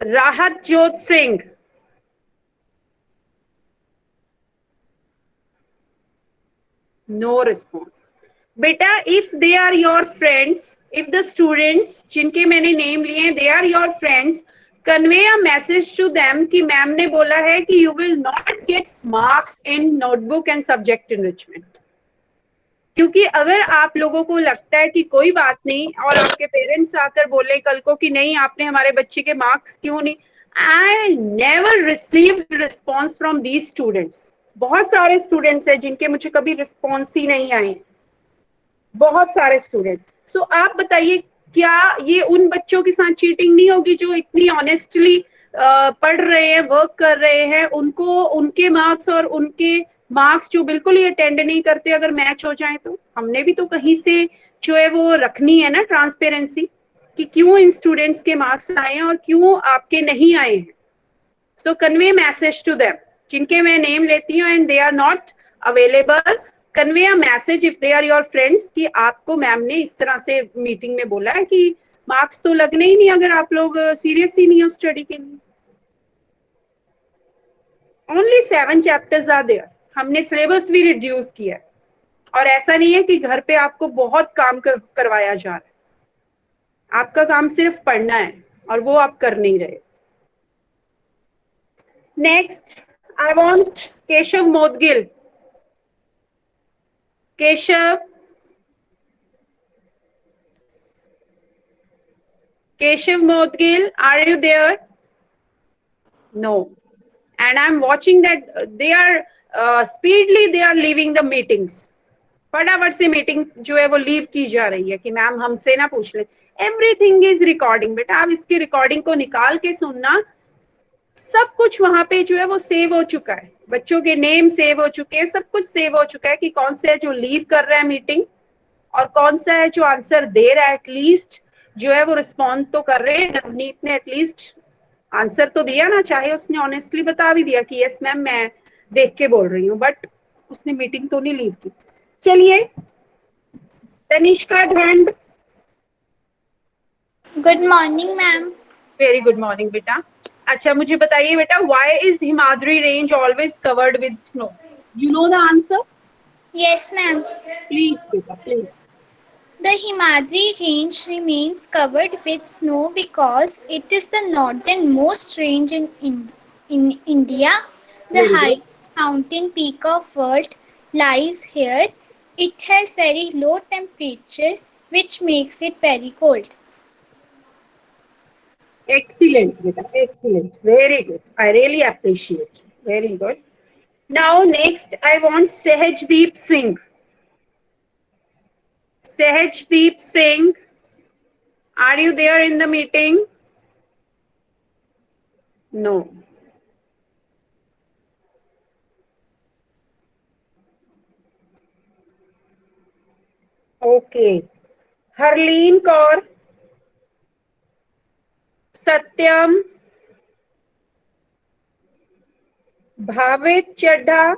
Rahat Jot Singh. No response. Beta, if they are your friends, if the students जिनके मैंने name लिए हैं, they are your friends, convey a message to them कि ma'am ने बोला है कि you will not get marks in notebook and subject enrichment. क्योंकि अगर आप लोगों को लगता है कि कोई बात नहीं और आपके पेरेंट्स आकर बोले कल को कि नहीं आपने हमारे बच्चे के मार्क्स क्यों नहीं, I never received response from these students. बहुत सारे स्टूडेंट्स हैं जिनके मुझे कभी रिस्पॉन्स ही नहीं आए, बहुत सारे स्टूडेंट. सो आप बताइए क्या ये उन बच्चों के साथ चीटिंग नहीं होगी जो इतनी ऑनेस्टली पढ़ रहे हैं, वर्क कर रहे हैं, उनको उनके मार्क्स और उनके मार्क्स जो बिल्कुल ही अटेंड नहीं करते अगर मैच हो जाए तो? हमने भी तो कहीं से जो है वो रखनी है ना ट्रांसपेरेंसी कि क्यों इन स्टूडेंट्स के मार्क्स आए हैं और क्यों आपके नहीं आए हैं. So convey message to them जिनके मैं नेम लेती हूँ and they are not available. Convey a message if they are your friends कि आपको मैम ने इस तरह से मीटिंग में बोला है कि मार्क्स तो लगने ही नहीं अगर आप लोग सीरियस ही नहीं हो स्टडी के लिए. Only 7 chapters are there. हमने सिलेबस भी रिड्यूस किया है और ऐसा नहीं है कि घर पे आपको बहुत काम करवाया जा रहा है. आपका काम सिर्फ पढ़ना है और वो आप कर नहीं रहे. Next I want Keshav Modgil. Keshav Modgil, are you there? No. And I'm watching that they are speedily they are leaving the meetings. फटाफट से मीटिंग जो है वो लीव की जा रही है कि मैम हमसे ना पूछ ले. Everything is recording. बेटा आप इसकी रिकॉर्डिंग को निकाल के सुनना. सब कुछ वहां पे जो है वो सेव हो चुका है. बच्चों के नेम सेव हो चुके हैं, सब कुछ सेव हो चुका है कि कौन सा है जो लीव कर रहा है मीटिंग और कौन सा है जो आंसर दे रहा है. एटलीस्ट जो है वो रिस्पॉन्ड तो कर रहे हैं. नवनीत ने एटलीस्ट आंसर तो दिया ना, चाहे उसने ऑनेस्टली बता भी दिया कि यस मैम मैं देख के बोल रही हूँ, बट उसने मीटिंग तो नहीं लीव की. चलिए Tanishka Dhand. Good morning ma'am. Very good morning बेटा. अच्छा मुझे बताइए बेटा, why is Himadri range always covered with snow? You know the answer? Yes ma'am. Please बेटा please. The Himadri range remains covered with snow because it is the northernmost range in India. The highest mountain peak of world lies here. It has very low temperature which makes it very cold. Excellent beta, excellent, very good. I really appreciate. Very good. Now next I want Sehajdeep Singh. Sehajdeep Singh, are you there in the meeting? No. Okay. Harleen Kaur, Satyam, Bhavit Chadha.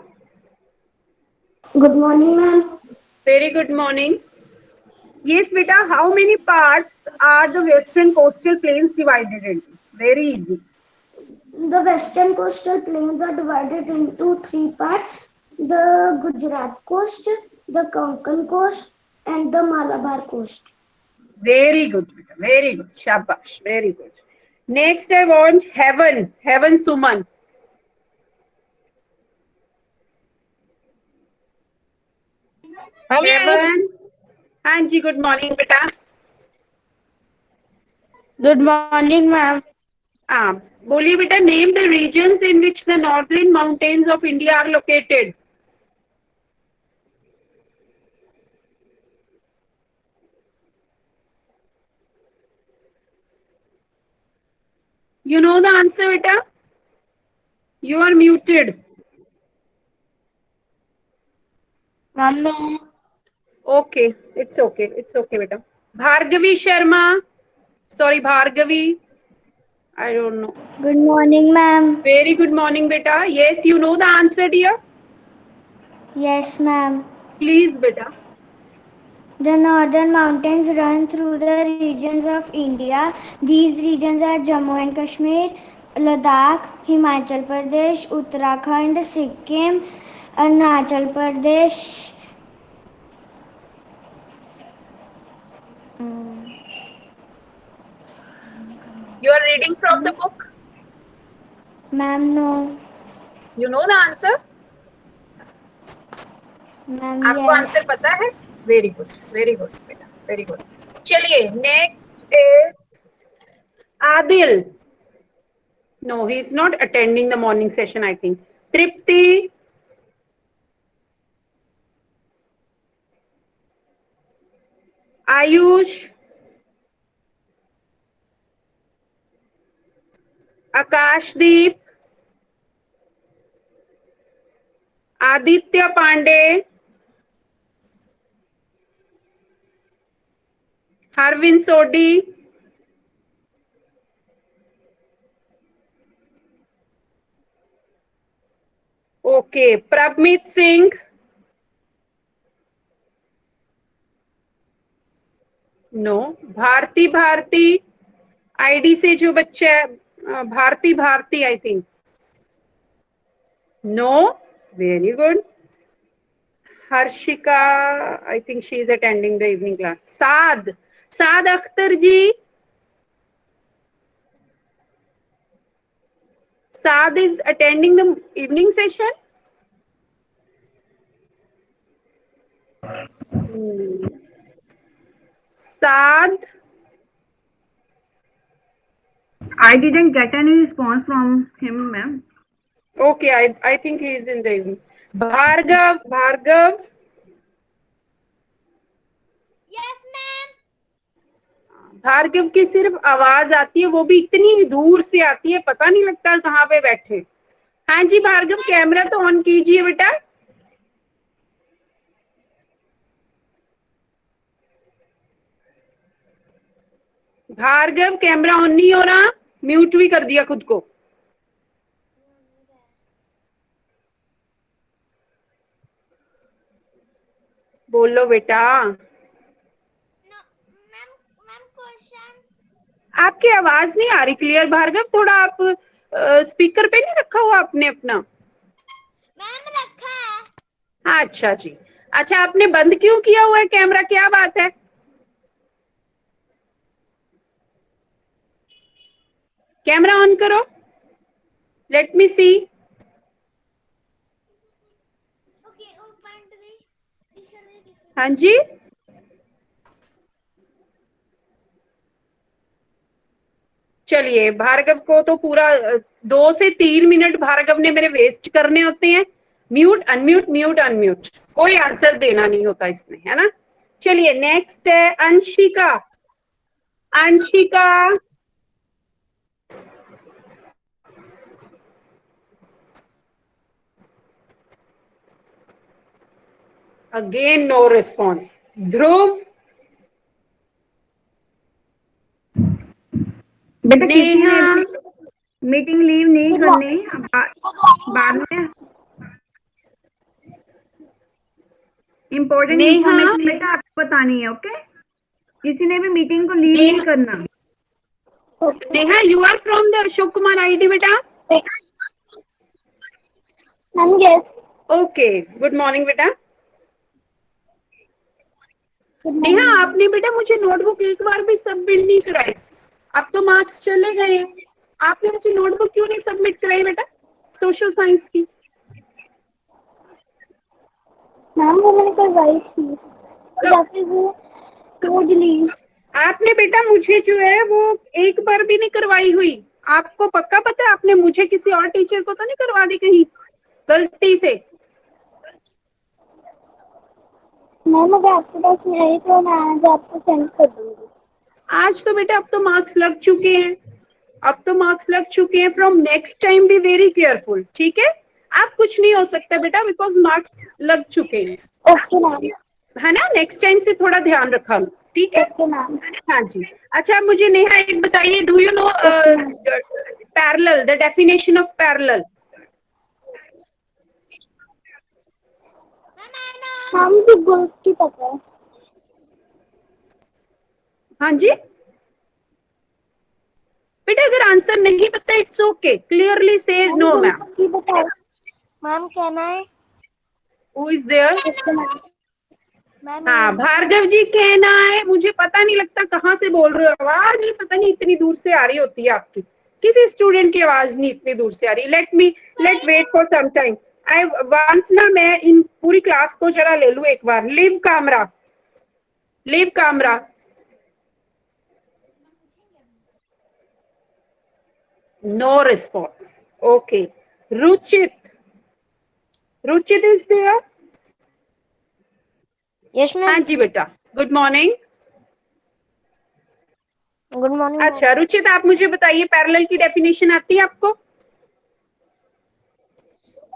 Good morning, ma'am. Very good morning. Yes, beta, how many parts are the Western Coastal Plains divided into? Very easy. The western coastal plains are divided into three parts: the Gujarat coast, the Konkan coast, and the Malabar coast. Very good, beta. Very good. Shabash. Very good. Next, I want Heaven. Heaven Suman. Heaven. Anji, good morning, beta. Good morning, ma'am. बोलिए बेटा, name the regions in which the northern mountains of India are located. You know the answer, beta? You are muted. Ma'am, no. Okay, it's okay. It's okay, beta. Bhargavi Sharma. Sorry, Bhargavi. I don't know. Good morning, ma'am. Very good morning, beta. Yes, you know the answer, dear. Yes, ma'am. Please, beta. The northern mountains run through the regions of India. These regions are Jammu and Kashmir, Ladakh, Himachal Pradesh, Uttarakhand, Sikkim, Arunachal Pradesh. You are reading from the book. Ma'am, no. You know the answer. Ma'am, आपको answer yes. पता है? Very good, very good बेटा, very good. चलिए, next is Adil. No, he is not attending the morning session, I think. Tripti. Ayush. Akashdeep. Aditya Pandey. Harvin Sodhi. Okay, Prabmeet Singh. No. Bharti Bharti ID से जो बच्चा है, Bharti Bharti, I think. No. Very good. Harshika, I think she is attending the evening class. Saad. Saad Akhtar ji. Saad is attending the evening session. Saad. I didn't get any response from him, ma'am. Okay, I think he is in the evening. Bhargav. Bhargav. Yes, ma'am. Bhargav की सिर्फ आवाज आती है, वो भी इतनी दूर से आती है, पता नहीं लगता कहाँ पे बैठे. हाँ जी भार्गव, कैमरा तो ऑन कीजिए बेटा. भार्गव, कैमरा ऑन नहीं हो रहा, म्यूट भी कर दिया खुद को. बोलो बेटा. आपकी आवाज नहीं आ रही क्लियर भार्गव. थोड़ा आप स्पीकर पे नहीं रखा हुआ आपने अपना? मैम, रखा है. अच्छा जी. अच्छा, आपने बंद क्यों किया हुआ है कैमरा, क्या बात है? कैमरा ऑन करो. लेट मी सी. हाँ जी. चलिए, भार्गव को तो पूरा 2 से 3 मिनट भार्गव ने मेरे वेस्ट करने होते हैं. म्यूट अनम्यूट, कोई आंसर देना नहीं होता इसमें, है ना। चलिए नेक्स्ट है Anshika. Anshika, again no response. Dhruv, बेटा नेहा, मीटिंग लीव नहीं करनी, बाद में इम्पोर्टेंट नेहा, इंफॉर्मेशन बेटा आपको बतानी है। ओके, किसी ने भी मीटिंग को लीव नहीं करना। Neha, you are from the Ashok Kumar ID बेटा? Yes. ओके, गुड मॉर्निंग बेटा। नेहा, आपने बेटा मुझे नोटबुक एक बार भी सबमिट नहीं कराई। अब तो मार्क्स चले गए हैं, आपने मुझे नोटबुक क्यों नहीं सबमिट कराई बेटा सोशल साइंस की? मैम वो मैंने करवाई थी, या फिर वो तोड़ ली। आपने बेटा मुझे जो है वो एक बार भी नहीं करवाई हुई। आपको पक्का पता है आपने मुझे किसी और टीचर को तो नहीं करवा दी कहीं गलती से? मैम अगर आपके पास नहीं आई तो मैं आज आपको सेंड कर दूंगी। आज तो बेटा अब तो मार्क्स लग चुके हैं, अब तो मार्क्स लग चुके हैं। From next time be very careful, ठीक है? आप कुछ नहीं हो सकता बेटा, बिकॉज मार्क्स लग चुके हैं। Okay ma'am. है ना, नेक्स्ट टाइम से थोड़ा ध्यान रखा, ठीक है? Okay ma'am. हाँ जी। अच्छा मुझे नेहा एक बताइए, do you know parallel, the definition of parallel? हाँ मुझे गोल्स की पता है। हाँ जी बेटा, अगर आंसर नहीं पता इट्स ओके, क्लियरली से नो मैम। की बताओ। मैम कहना है हु इज देयर? मैम। हाँ भार्गव जी कहना है, मुझे पता नहीं लगता कहाँ से बोल रहे हो, आवाज ही पता नहीं इतनी दूर से आ रही होती है आपकी, किसी स्टूडेंट की आवाज नहीं इतनी दूर से आ रही। Let wait for some time. I once ना, मैं इन पूरी क्लास को जरा ले लूं एक बार। Leave camera, leave camera. No response. Okay, Ruchit, Ruchit is there? Yes हाँ मैम। जी बेटा, गुड मॉर्निंग। Good morning. अच्छा रुचित, आप मुझे बताइए पैरेलल की डेफिनेशन आती है आपको?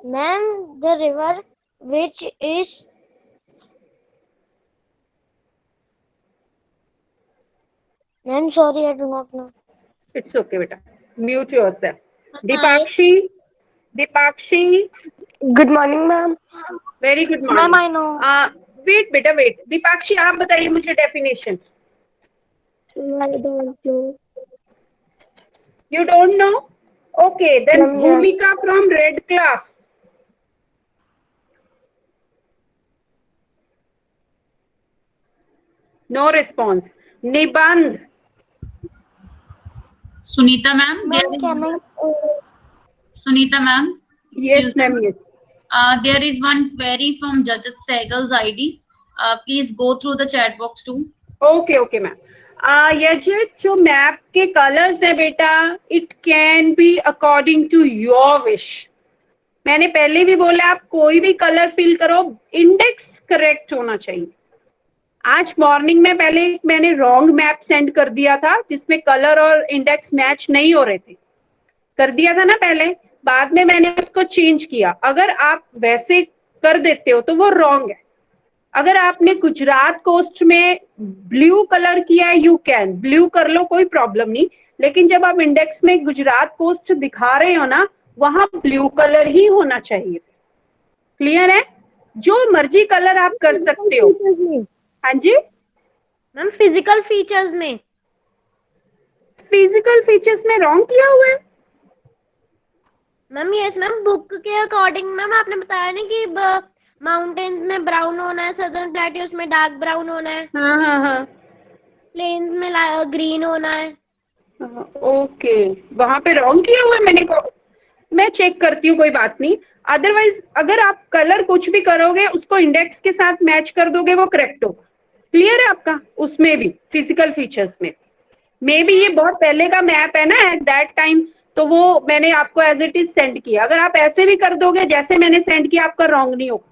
Ma'am the river which is ma'am sorry I do not know. It's okay बेटा, mute yourself. Deepakshi, Deepakshi, good morning ma'am. Very good ma'am morning. I know. Wait बेटा वेट, दीपाक्षी आप बताइए मुझे definition. I don't know. You don't know? Okay, then Yes. Bhumika from red class. No response. Nibandh. Sunita ma'am. Ma'am कहना Sunita ma'am. Yes, ma'am. Yes. There is one query from Jajat Sehgal's ID. Please go through the chat box too. Okay, okay, ma'am. ये जो map के colours है बेटा, it can be according to your wish. मैंने पहले भी बोला, आप कोई भी कलर फिल करो, इंडेक्स करेक्ट होना चाहिए। आज मॉर्निंग में पहले मैंने रॉन्ग मैप सेंड कर दिया था जिसमें कलर और इंडेक्स मैच नहीं हो रहे थे, कर दिया था ना पहले, बाद में मैंने उसको चेंज किया। अगर आप वैसे कर देते हो तो वो रॉन्ग है। अगर आपने गुजरात कोस्ट में ब्लू कलर किया है, यू कैन ब्लू कर लो, कोई प्रॉब्लम नहीं, लेकिन जब आप इंडेक्स में गुजरात कोस्ट दिखा रहे हो ना, वहां ब्लू कलर ही होना चाहिए। क्लियर है? जो मर्जी कलर आप कर सकते हो। हाँ जी मैम फिजिकल फीचर्स में, फिजिकल फीचर्स में रॉन्ग किया हुआ है मैम यस मैम बुक के अकॉर्डिंग। मैम आपने बताया ना कि माउंटेन्स में ब्राउन होना है, सदर्न प्लेट्यूज में डार्क ब्राउन होना है, हाँ प्लेन्स में ग्रीन होना है। ओके, वहां पे रॉन्ग किया हुआ है मैंने को, मैं चेक करती हूँ, कोई बात नहीं। अदरवाइज अगर आप कलर कुछ भी करोगे उसको इंडेक्स के साथ मैच कर दोगे, वो करेक्ट होगा। क्लियर है आपका? उसमें भी फिजिकल फीचर्स में मे बी ये बहुत पहले का मैप है ना, एट दैट टाइम, तो वो मैंने आपको एज इट इज सेंड किया। अगर आप ऐसे भी कर दोगे जैसे मैंने सेंड किया, आपका रॉन्ग नहीं होगा।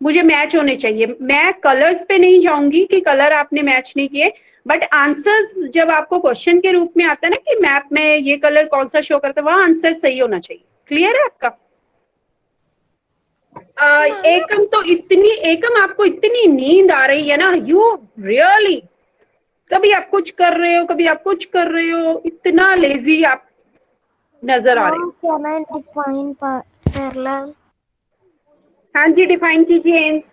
मुझे मैच होने चाहिए। मैं कलर्स पे नहीं जाऊंगी कि कलर आपने मैच नहीं किए, बट आंसर्स जब आपको क्वेश्चन के रूप में आता है ना कि मैप में ये कलर कौन सा शो करता है, वहां आंसर सही होना चाहिए। क्लियर है आपका? एकम तो एकम आपको इतनी नींद आ रही है ना, यू रियली, कभी आप कुछ कर रहे हो, कभी आप कुछ कर रहे हो, इतना लेजी आप नजर आ रहे हो। Can I define parallel? हाँ जी, डिफाइन कीजिए।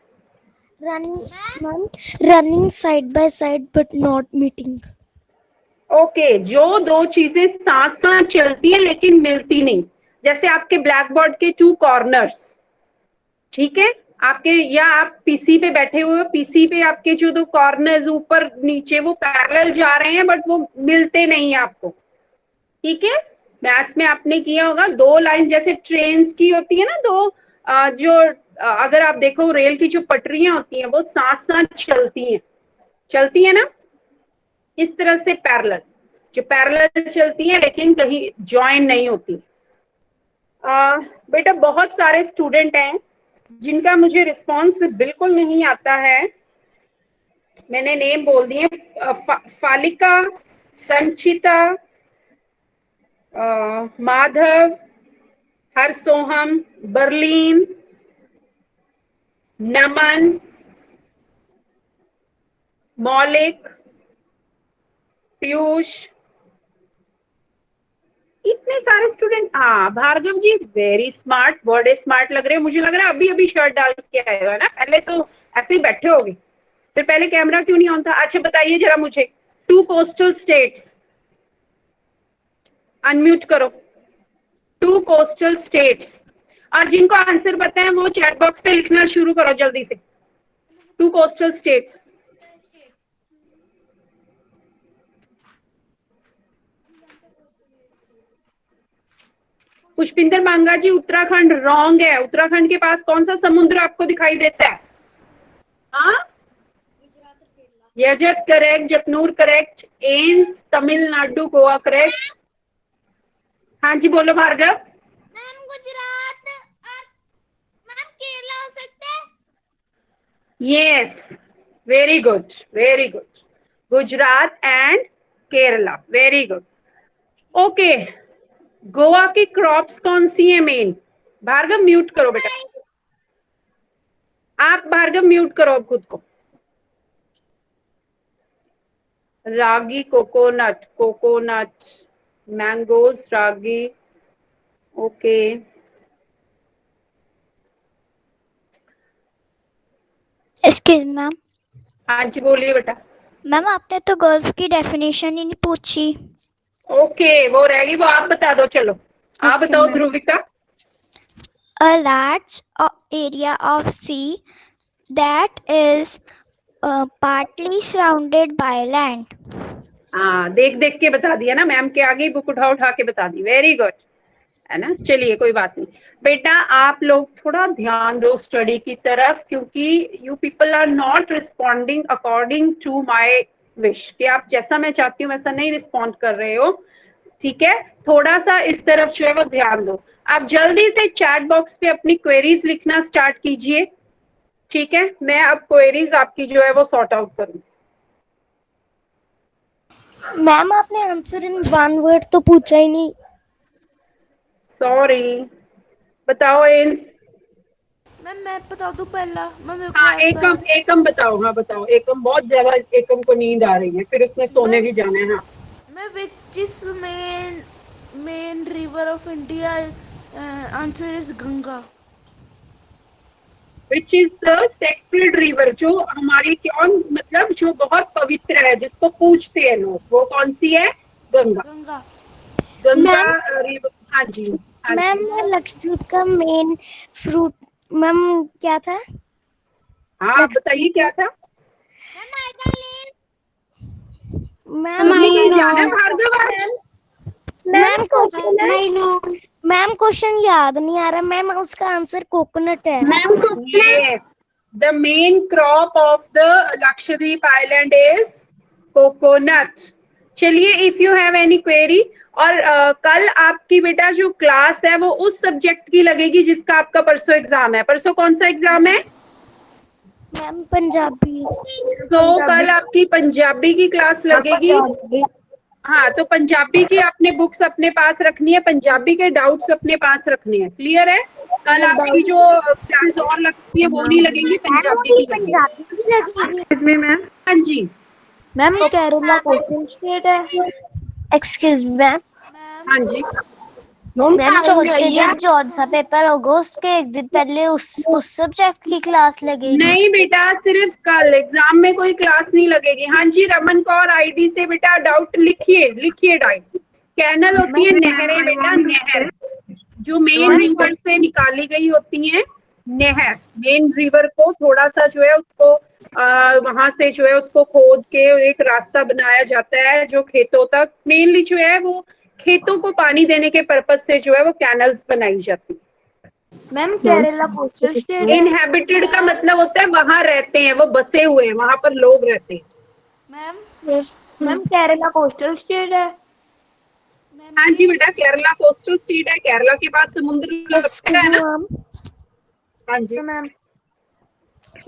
Running side by side but not meeting. Okay, जो दो चीजें साथ साथ चलती हैं लेकिन मिलती नहीं, जैसे आपके ब्लैक बोर्ड के टू कॉर्नर्स, ठीक है, आपके, या आप पीसी पे बैठे हुए हो, पीसी पे आपके जो दो कॉर्नर्स ऊपर नीचे वो पैरेलल जा रहे हैं बट वो मिलते नहीं है आपको, ठीक है। मैथ्स में आपने किया होगा, दो लाइन जैसे ट्रेन्स की होती है ना, दो अगर आप देखो रेल की जो पटरियां होती हैं वो साथ साथ चलती है ना, इस तरह से पैरेलल, जो पैरेलल चलती है लेकिन कहीं ज्वाइन नहीं होती। बेटा बहुत सारे स्टूडेंट हैं जिनका मुझे रिस्पॉन्स बिल्कुल नहीं आता है। मैंने नेम बोल दिए, फालिका, संचिता, माधव, हरसोहम, बर्लिन, नमन, मौलिक, पीयूष, इतने सारे स्टूडेंट। हाँ भार्गव जी, वेरी स्मार्ट, बड़े स्मार्ट लग रहे हो। मुझे लग रहा है अभी अभी शर्ट डाल के आए हो ना, पहले तो ऐसे ही बैठे होगे, फिर पहले कैमरा क्यों नहीं ऑन था? अच्छा बताइए जरा मुझे, 2 कोस्टल स्टेट्स, अनम्यूट करो। 2 कोस्टल स्टेट्स, और जिनको आंसर पता है वो चैट बॉक्स पे लिखना शुरू करो जल्दी से। 2 कोस्टल स्टेट्स। पुष्पिंदर मांगा जी, उत्तराखंड रॉन्ग है। उत्तराखंड के पास कौन सा समुद्र आपको दिखाई देता है? हाँ, यजत करेक्ट, जपनूर करेक्ट, एम्स तमिलनाडु, गोवा करेक्ट। हाँ जी बोलो भार्गव। मैम गुजरात और मैम केरला हो सकता है? Yes, very good, very good, Gujarat and Kerala, very good. Okay, Goa की क्रॉप्स कौन सी है मेन? भार्गव म्यूट करो बेटा, आप भार्गव म्यूट करो अब खुद को। रागी, कोकोनट, कोकोनट, मैंगोज, रागी, ओके। Excuse me, ma'am. हाँ जी बोलिए बेटा। मैम आपने तो गोल्फ की डेफिनेशन ही नहीं पूछी। ओके, वो रहेगी, वो आप बता दो। चलो आप बताओ Dhruvika. A large area of sea that is partly surrounded by land. हाँ, देख देख के बता दिया ना, मैम के आगे बुक उठा उठा के बता दी, वेरी गुड, है ना। चलिए कोई बात नहीं बेटा, आप लोग थोड़ा ध्यान दो स्टडी की तरफ, क्योंकि you people are not responding according to my wish, कि आप जैसा मैं चाहती हूँ वैसा नहीं रिस्पॉन्ड कर रहे हो, ठीक है। थोड़ा सा इस तरफ जो है वो ध्यान दो। आप जल्दी से चैट बॉक्स पे अपनी क्वेरीज लिखना स्टार्ट कीजिए, ठीक है। मैं अब क्वेरीज आपकी जो है वो सॉर्ट आउट करूँ। मैम आपने आंसर इन 1 वर्ड तो पूछा ही नहीं। सॉरी, बताओ एम्स। मैम मैं बता दूं पहला? मैं मेरे को हाँ आता एकम, है। एकम बताओ। हाँ बताओ, एकम बहुत ज्यादा, एकम को नींद आ रही है, फिर उसने सोने भी जाना है। हाँ मैं which is main river of India? Answer is Ganga. Which is the sacred river, जो हमारी कौन, मतलब जो बहुत पवित्र है, जिसको पूछते हैं लोग, वो कौन सी है? गंगा। गंगा। गंगा रिवर। हाँ जी, हाँ जी। मैम लक्षद्वीप का मेन फ्रूट मैम क्या था? हाँ बताइए क्या था? मैम जाना भार्गव आज? मैम क्वेश्चन याद नहीं आ रहा मैम, उसका आंसर कोकोनट है। Yes. The main crop of the Lakshadweep island is coconut. चलिए, if you have any query, और कल आपकी बेटा जो क्लास है वो उस सब्जेक्ट की लगेगी जिसका आपका परसों एग्जाम है। परसों कौन सा एग्जाम है? मैम पंजाबी। तो कल आपकी पंजाबी की क्लास लगेगी। हाँ, तो पंजाबी की आपने बुक्स अपने पास रखनी है, पंजाबी के डाउट्स अपने पास रखने हैं। क्लियर है? कल आपकी जो क्लास और लगती है वो नहीं लगेंगी, पंजाबी की लगेगी। Excuse me ma'am. हाँ जी। मैम केरला कोस्टल स्टेट है। Excuse me ma'am. हाँ जी। मैम चौथा पेपर होगा उसके एक दिन पहले उस सब्जेक्ट की क्लास लगेगी। नहीं बेटा, सिर्फ कल एग्जाम में कोई क्लास नहीं लगेगी। हाँ जी, रमन कौर आईडी से बेटा डाउट लिखिए डाउट। कैनल होती है नहरें बेटा, नहर जो मेन रिवर से निकाली गई होती हैं। नहर मेन रिवर को थोड़ा सा जो है उसको वहां से जो है उसको खोद के एक रास्ता बनाया जाता है जो खेतों तक, मेनली जो है वो खेतों को पानी देने के पर्पज से जो है वो कैनल्स बनाई जाती है। मैम केरला कोस्टल स्टेट है। इनहैबिटेड का मतलब होता है वहां रहते हैं, वो बसे हुए हैं, वहां पर लोग रहते हैं। Ma'am ma'am Kerala coastal state है। हाँ जी बेटा, केरला कोस्टल स्टेट है, केरला के पास समुद्र लगता है ना। हाँ जी ma'am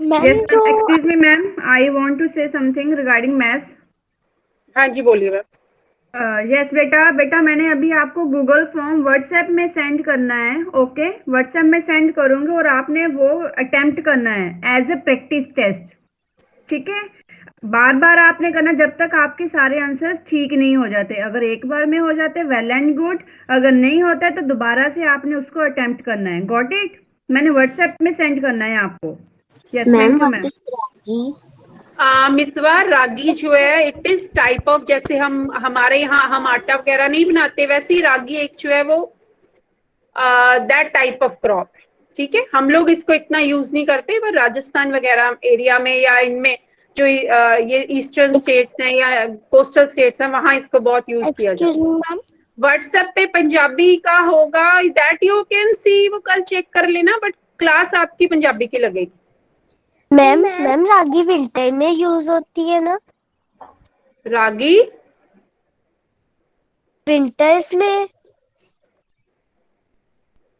Yes, excuse me, ma'am. I want to say something regarding maths. हाँ जी, बोलिए मैम। यस बेटा मैंने अभी आपको गूगल फॉर्म व्हाट्सएप में सेंड करना है। ओके, व्हाट्सएप में सेंड करूंगी और आपने वो अटेम्प्ट करना है एज ए प्रैक्टिस टेस्ट। ठीक है, बार बार आपने करना जब तक आपके सारे आंसर्स ठीक नहीं हो जाते। अगर एक बार में हो जाते वेल एंड गुड, अगर नहीं होता है तो दोबारा से आपने उसको अटेम्प्ट करना है। Got it? मैंने व्हाट्सएप में सेंड करना है आपको। Yes, thank you ma'am. Misva Ragi जो है इट इज टाइप ऑफ, जैसे हमारे यहाँ हम आटा वगैरह नहीं बनाते, वैसे ही रागी एक जो है वो दैट टाइप ऑफ क्रॉप है। ठीक है, हम लोग इसको इतना यूज नहीं करते, पर राजस्थान वगैरह एरिया में या इनमें जो ये ईस्टर्न स्टेट्स हैं या कोस्टल स्टेट्स हैं वहां इसको बहुत यूज किया जाता है। व्हाट्सएप पे पंजाबी का होगा, दैट यू कैन सी, वो कल चेक कर लेना, बट क्लास आपकी पंजाबी की लगेगी। मैम रागी विंटर में यूज होती है ना? रागी विंटर्स में?